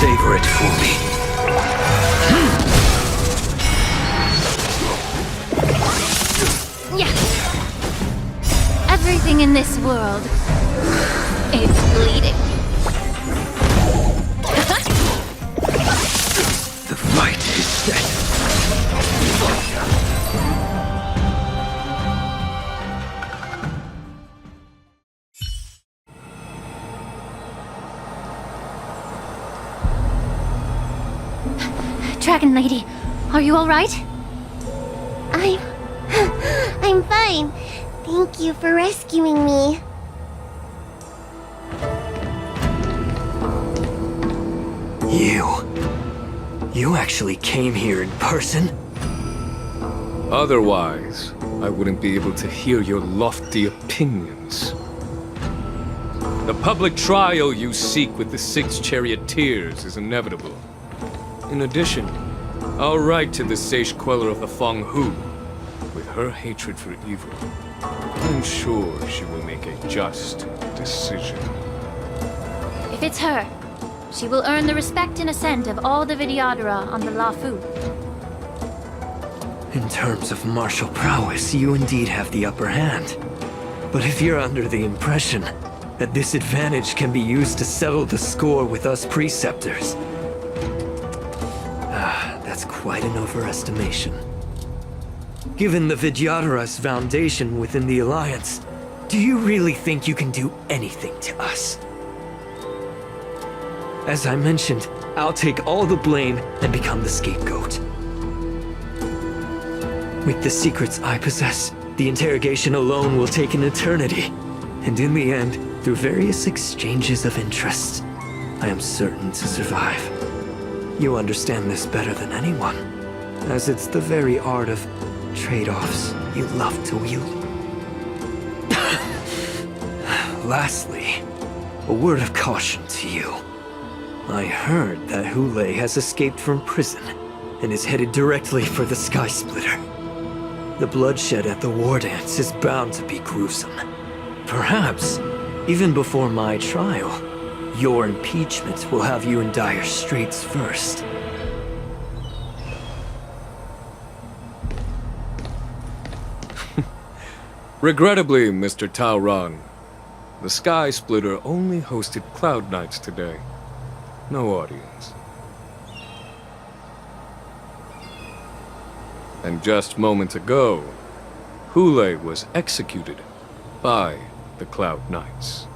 Savor it for me. Yeah. Everything in this world is bleeding. The fight is set. Dragon Lady, are you alright? I'm fine. Thank you for rescuing me. You actually came here in person? Otherwise, I wouldn't be able to hear your lofty opinions. The public trial you seek with the 6 charioteers is inevitable. In addition, I'll write to the sage queller of the Feng Hu. With her hatred for evil, I'm sure she will make a just decision. If it's her, she will earn the respect and assent of all the Vidyadhara on the Luofu. In terms of martial prowess, you indeed have the upper hand. But if you're under the impression that this advantage can be used to settle the score with us preceptors, that's quite an overestimation. Given the Vidyadhara's foundation within the Alliance, do you really think you can do anything to us? As I mentioned, I'll take all the blame and become the scapegoat. With the secrets I possess, the interrogation alone will take an eternity. And in the end, through various exchanges of interest, I am certain to survive. You understand this better than anyone, as it's the very art of trade-offs you love to wield. Lastly, a word of caution to you. I heard that Hoolay has escaped from prison and is headed directly for the Sky Splitter. The bloodshed at the war dance is bound to be gruesome. Perhaps, even before my trial, your impeachment will have you in dire straits first. Regrettably, Mr. Taoran, the Sky Splitter only hosted Cloud Knights today. No audience. And just moments ago, Hoolay was executed by the Cloud Knights.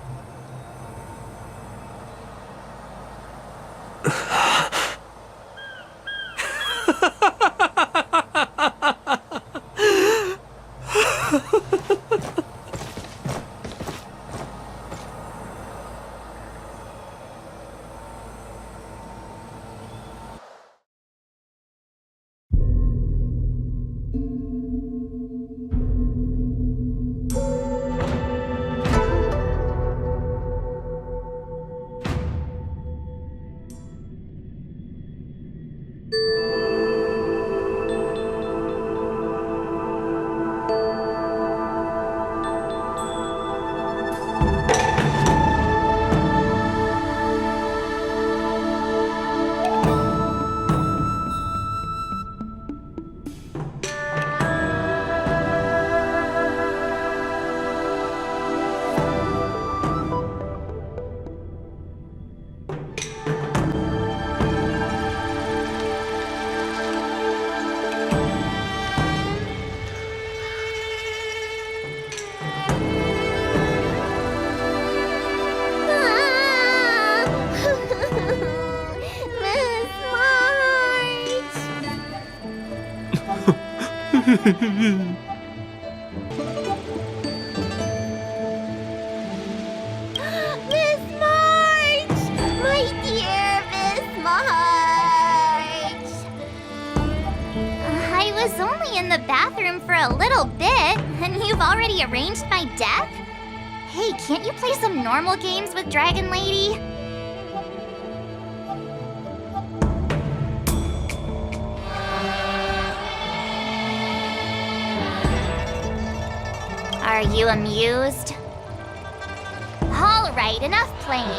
Miss March! My dear Miss March! I was only in the bathroom for a little bit, and you've already arranged my death? Hey, can't you play some normal games with Dragon Lady? Are you amused? All right, enough playing.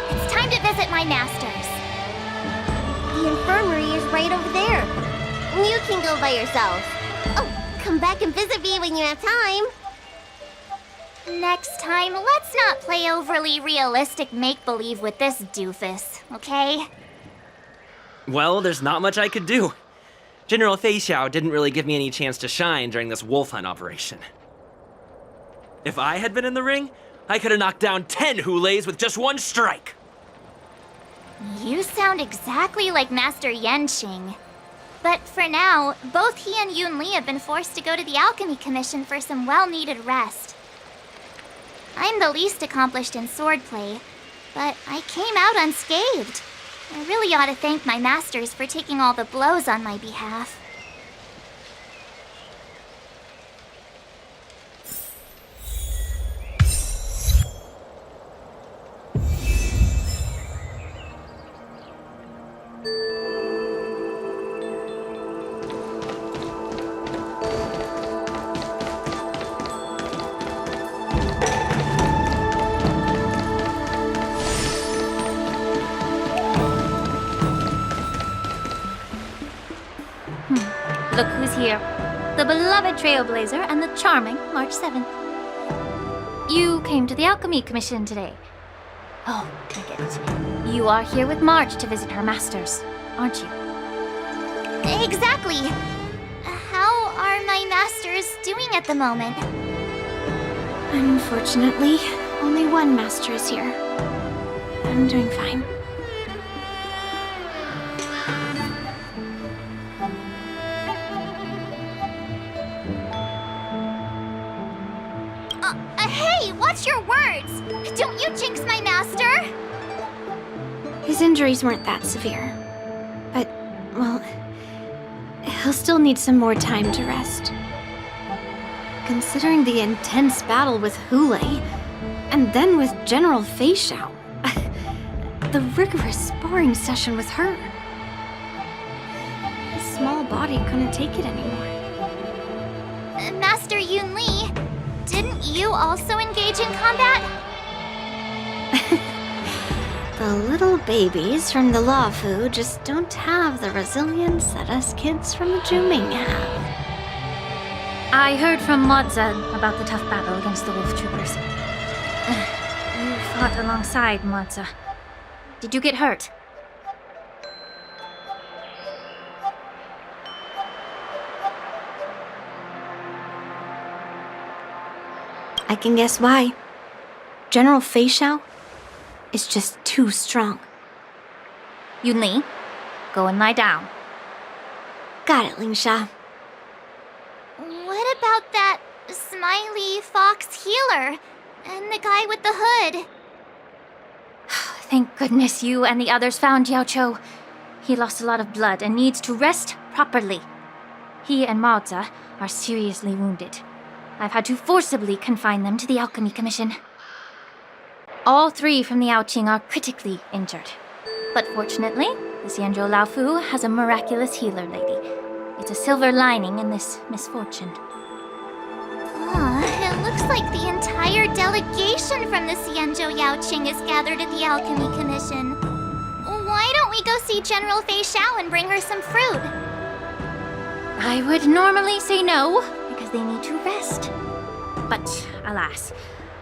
It's time to visit my masters. The infirmary is right over there. You can go by yourself. Oh, come back and visit me when you have time. Next time, let's not play overly realistic make-believe with this doofus, okay? Well, there's not much I could do. General Fei Xiao didn't really give me any chance to shine during this wolf hunt operation. If I had been in the ring, I could have knocked down 10 Hoolays with just one strike. You sound exactly like Master Yenqing. But for now, both he and Yun Li have been forced to go to the Alchemy Commission for some well-needed rest. I'm the least accomplished in swordplay, but I came out unscathed. I really ought to thank my masters for taking all the blows on my behalf. Look who's here. The beloved Trailblazer and the charming March 7th. You came to the Alchemy Commission today. Oh, I get it. You are here with March to visit her masters, aren't you? Exactly. How are my masters doing at the moment? Unfortunately, only one master is here. I'm doing fine. Hey, watch your words! Don't you jinx my master! His injuries weren't that severe. But, well, he'll still need some more time to rest. Considering the intense battle with Hoolay, and then with General Fei Xiao, the rigorous sparring session with her. His small body couldn't take it anymore. Master Yun Li, didn't you also engage in combat? The little babies from the Luofu just don't have the resilience that us kids from the Juming have. I heard from Moza about the tough battle against the wolf troopers. You fought alongside Moza. Did you get hurt? I can guess why. General Fei Xiao is just too strong. Yun Li, go and lie down. Got it, Lingsha. What about that smiley fox healer and the guy with the hood? Thank goodness you and the others found Yao Cho. He lost a lot of blood and needs to rest properly. He and Maoza are seriously wounded. I've had to forcibly confine them to the Alchemy Commission. All three from the Yaoqing are critically injured. But fortunately, the Xianzhou Luofu has a miraculous healer lady. It's a silver lining in this misfortune. It looks like the entire delegation from the Xianzhou Yaoqing is gathered at the Alchemy Commission. Why don't we go see General Fei Xiao and bring her some fruit? I would normally say no, because they need to rest. But alas,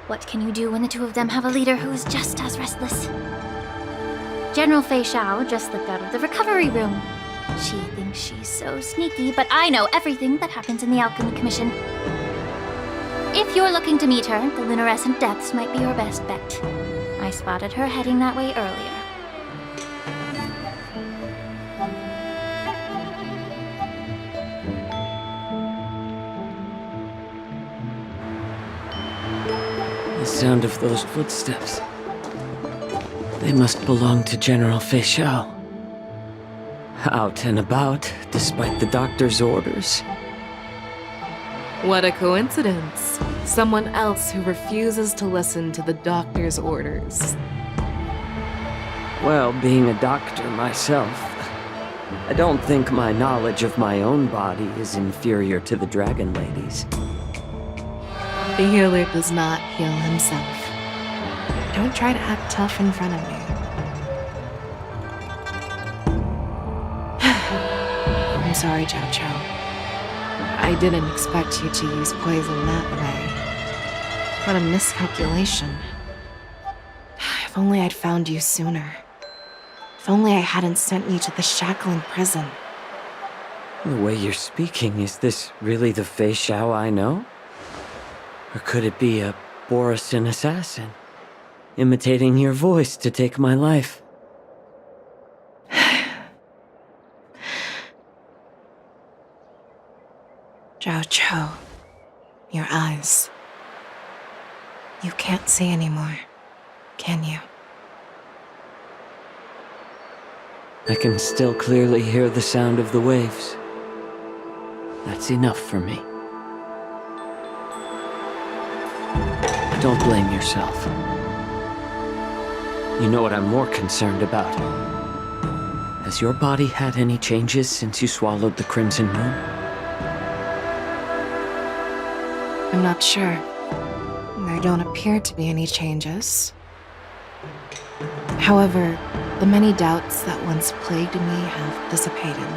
what can you do when the two of them have a leader who is just as restless? General Fei Xiao just slipped out of the recovery room. She thinks she's so sneaky, but I know everything that happens in the Alchemy Commission. If you're looking to meet her, the luminescent depths might be your best bet. I spotted her heading that way earlier. sound of those footsteps. They must belong to General Feixiao. Out and about, despite the doctor's orders. What a coincidence. Someone else who refuses to listen to the doctor's orders. Well, being a doctor myself, I don't think my knowledge of my own body is inferior to the Dragon Lady's. The healer does not heal himself. Don't try to act tough in front of me. I'm sorry, Chow Chow. I didn't expect you to use poison that way. What a miscalculation. If only I'd found you sooner. If only I hadn't sent you to the shackling prison. The way you're speaking, is this really the Feixiao I know? Or could it be a Borisin assassin, imitating your voice to take my life? Zhao Cho, your eyes. You can't see anymore, can you? I can still clearly hear the sound of the waves. That's enough for me. Don't blame yourself. You know what I'm more concerned about? Has your body had any changes since you swallowed the Crimson Moon? I'm not sure. There don't appear to be any changes. However, the many doubts that once plagued me have dissipated.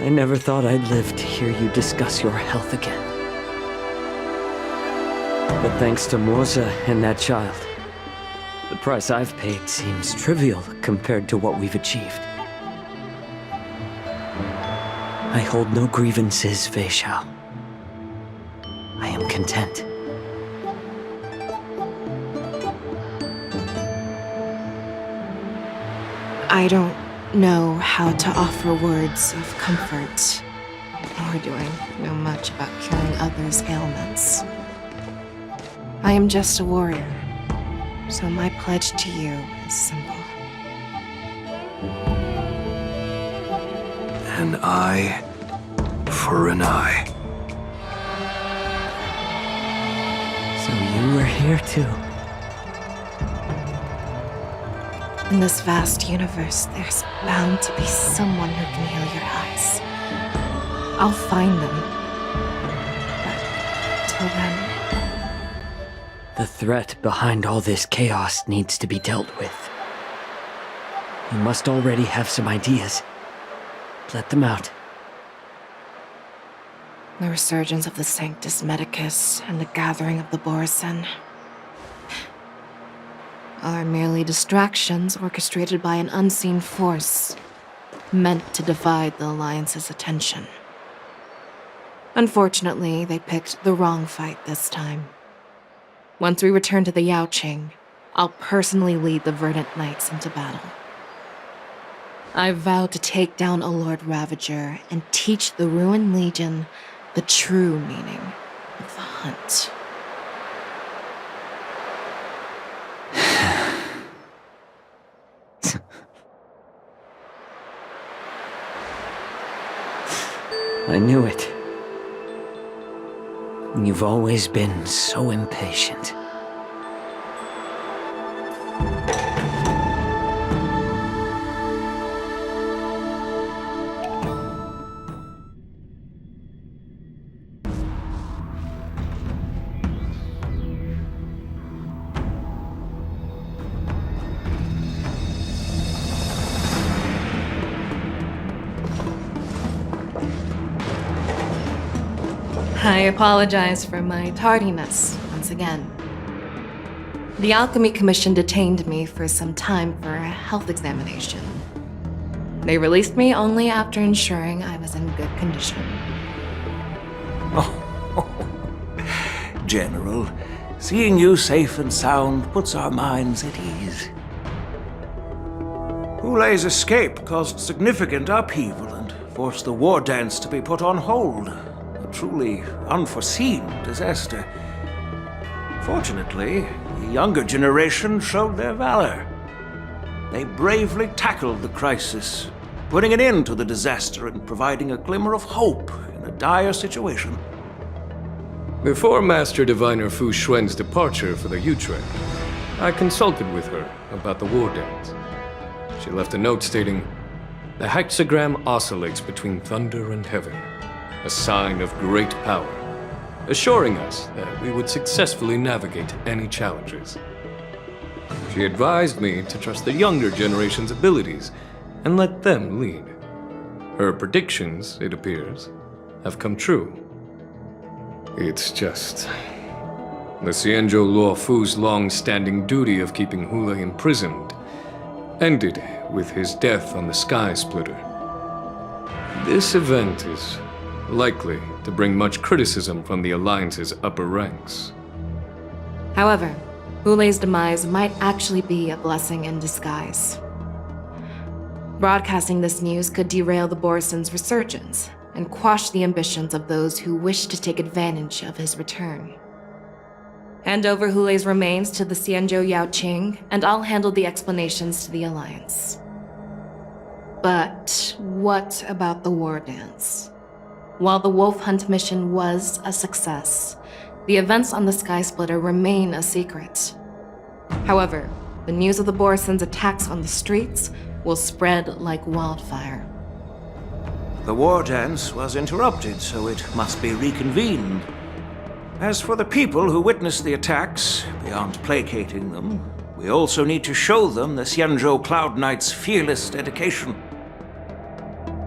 I never thought I'd live to hear you discuss your health again. But thanks to Morza and that child, the price I've paid seems trivial compared to what we've achieved. I hold no grievances, Feixiao. I am content. I don't know how to offer words of comfort, nor do I know much about curing others' ailments. I am just a warrior, so my pledge to you is simple. An eye for an eye. So you were here too. In this vast universe, there's bound to be someone who can heal your eyes. I'll find them. But till then... The threat behind all this chaos needs to be dealt with. You must already have some ideas. Let them out. The resurgence of the Sanctus Medicus and the gathering of the Borisin are merely distractions orchestrated by an unseen force, meant to divide the Alliance's attention. Unfortunately, they picked the wrong fight this time. Once we return to the Yaoqing, I'll personally lead the Verdant Knights into battle. I vow to take down a Lord Ravager and teach the Ruined Legion the true meaning of the hunt. I knew it. You've always been so impatient. I apologize for my tardiness once again. The Alchemy Commission detained me for some time for a health examination. They released me only after ensuring I was in good condition. General, seeing you safe and sound puts our minds at ease. Hoolay's escape caused significant upheaval and forced the war dance to be put on hold. truly unforeseen disaster. Fortunately, the younger generation showed their valor. They bravely tackled the crisis, putting an end to the disaster and providing a glimmer of hope in a dire situation. Before Master Diviner Fu Xuan's departure for the Yutre, I consulted with her about the war dance. She left a note stating, "The hexagram oscillates between thunder and heaven, a sign of great power, assuring us that we would successfully navigate any challenges." She advised me to trust the younger generation's abilities and let them lead. Her predictions, it appears, have come true. It's just... the Xianzhou Luofu's long-standing duty of keeping Hoolay imprisoned ended with his death on the Sky Splitter. This event is likely to bring much criticism from the Alliance's upper ranks. However, Hoolay's demise might actually be a blessing in disguise. Broadcasting this news could derail the Borison's resurgence and quash the ambitions of those who wish to take advantage of his return. Hand over Hoolay's remains to the Xianzhou Yaoqing, and I'll handle the explanations to the Alliance. But what about the war dance? While the wolf hunt mission was a success, the events on the Sky Splitter remain a secret. However, the news of the Borison's attacks on the streets will spread like wildfire. The war dance was interrupted, so it must be reconvened. As for the people who witnessed the attacks, beyond placating them, we also need to show them the Xianzhou Cloud Knight's fearless dedication.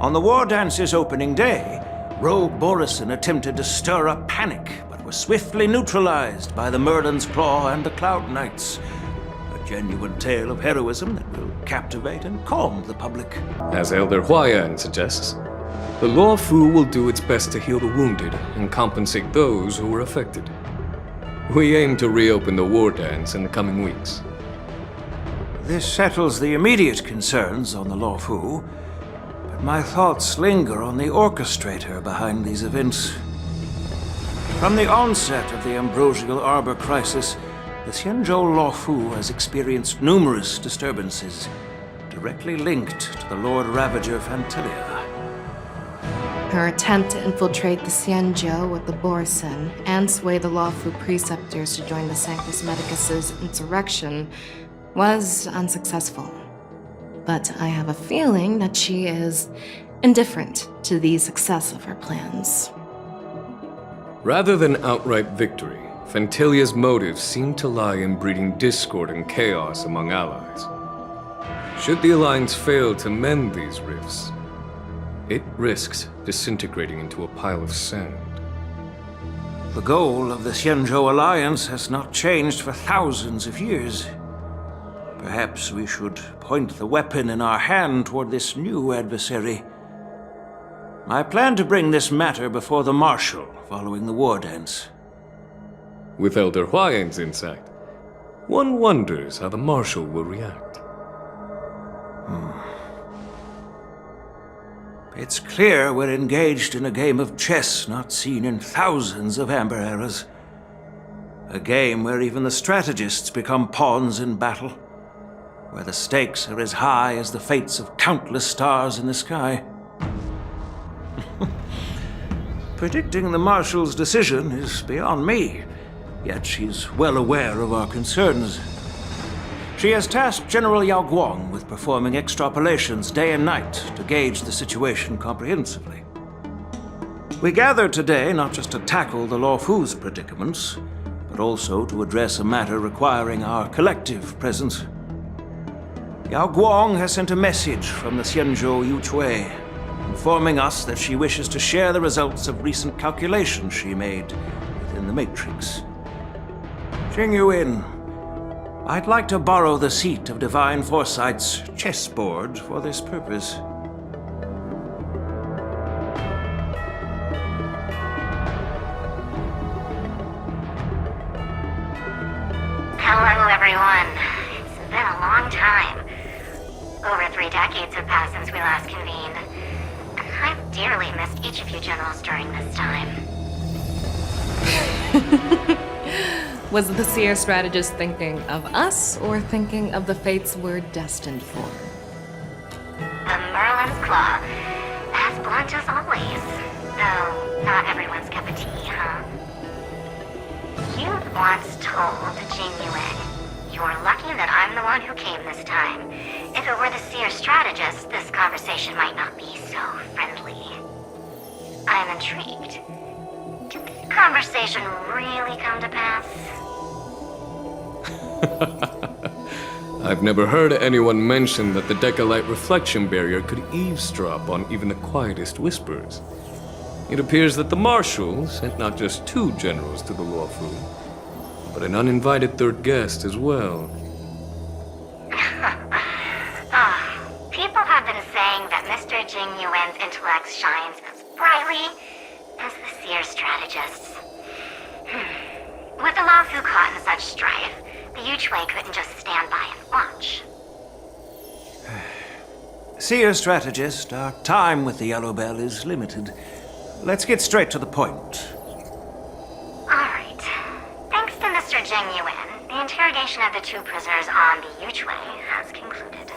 On the war dance's opening day, Rogue Borison attempted to stir up panic, but was swiftly neutralized by the Merlin's Claw and the Cloud Knights. A genuine tale of heroism that will captivate and calm the public. As Elder Huayan suggests, the Luofu will do its best to heal the wounded and compensate those who were affected. We aim to reopen the war dance in the coming weeks. This settles the immediate concerns on the Luofu, but my thoughts linger on the orchestrator behind these events. From the onset of the Ambrosial Arbor crisis, the Xianzhou Luofu has experienced numerous disturbances, directly linked to the Lord Ravager Fantilia. Her attempt to infiltrate the Xianzhou with the Borison and sway the Luofu preceptors to join the Sanctus Medicus's insurrection was unsuccessful. But I have a feeling that she is indifferent to the success of her plans. Rather than outright victory, Fantilia's motives seem to lie in breeding discord and chaos among allies. Should the Alliance fail to mend these rifts, it risks disintegrating into a pile of sand. The goal of the Xianzhou Alliance has not changed for thousands of years. Perhaps we should point the weapon in our hand toward this new adversary. I plan to bring this matter before the Marshal following the war dance. With Elder Huayan's insight, one wonders how the Marshal will react. It's clear we're engaged in a game of chess not seen in thousands of Amber eras. A game where even the strategists become pawns in battle, where the stakes are as high as the fates of countless stars in the sky. Predicting the Marshal's decision is beyond me, yet she's well aware of our concerns. She has tasked General Yao Guang with performing extrapolations day and night to gauge the situation comprehensively. We gathered today not just to tackle the Luofu's predicaments, but also to address a matter requiring our collective presence. Yao Guang has sent a message from the Xianzhou Yuchui, informing us that she wishes to share the results of recent calculations she made within the Matrix. Jing Yuin, I'd like to borrow the seat of Divine Foresight's chessboard for this purpose. Hello, everyone. It's been a long time. Over 3 decades have passed since we last convened. I've dearly missed each of you generals during this time. Was the seer strategist thinking of us or thinking of the fates we're destined for? The Merlin's Claw. As blunt as always. Though, not everyone's cup of tea, huh? You once told Jing Yuan, "You're lucky that I'm the one who came this time. If it were the seer strategist, this conversation might not be so friendly." I'm intrigued. Did this conversation really come to pass? I've never heard anyone mention that the Decalite reflection barrier could eavesdrop on even the quietest whispers. It appears that the Marshal sent not just 2 generals to the Luofu, but an uninvited 3rd guest as well. People have been saying that Mr. Jing Yuan's intellect shines as brightly as the seer strategist's. With the Luofu caught in such strife, the Yuchui couldn't just stand by and watch. Seer strategist, our time with the Yellow Bell is limited. Let's get straight to the point. Alright. Thanks to Mr. Jing Yuan, the interrogation of the 2 prisoners on the Yuchui has concluded.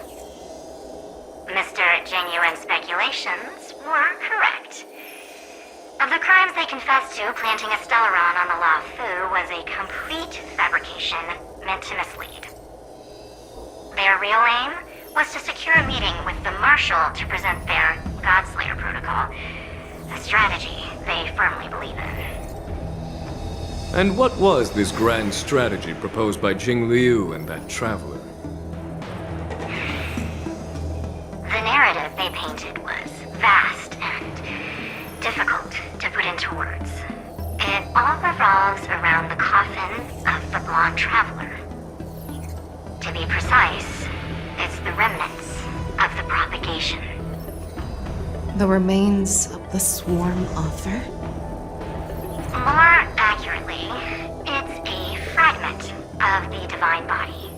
Mr. Jing Yuan's speculations were correct. Of the crimes they confessed to, planting a Stellaron on the Luofu was a complete fabrication meant to mislead. Their real aim was to secure a meeting with the Marshal to present their Godslayer protocol, a strategy they firmly believe in. And what was this grand strategy proposed by Jing Liu and that traveler? The narrative they painted was vast and difficult to put into words. It all revolves around the coffin of the blonde traveler. To be precise, it's the remnants of the propagation. The remains of the swarm author? More accurately, it's a fragment of the divine body.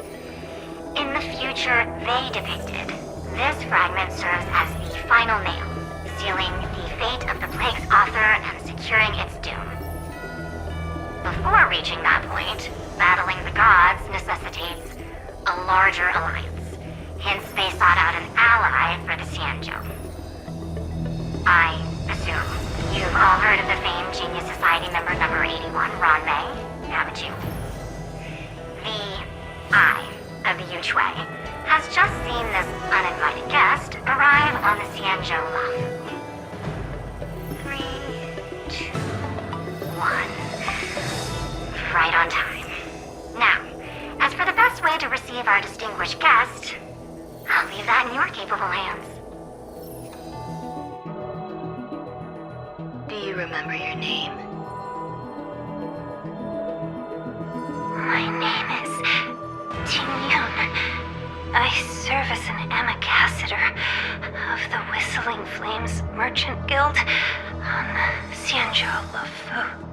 In the future they depicted, this fragment serves as the final nail, sealing the fate of the plague's author and securing its doom. Before reaching that point, battling the gods necessitates a larger alliance. Hence, they sought out an ally for the Xianzhou. I assume you've all heard of the famed Genius Society member number 81, Ron Mei, haven't you? The Eye of the Yuchui has just seen this uninvited guest arrive on the Xianzhou Luofu. 3, 2, 1. Right on time. Now, as for the best way to receive our distinguished guest, I'll leave that in your capable hands. Do you remember your name? My name is Tingyun. I serve as an ambassador of the Whistling Flames Merchant Guild on the Xianzhou Luofu.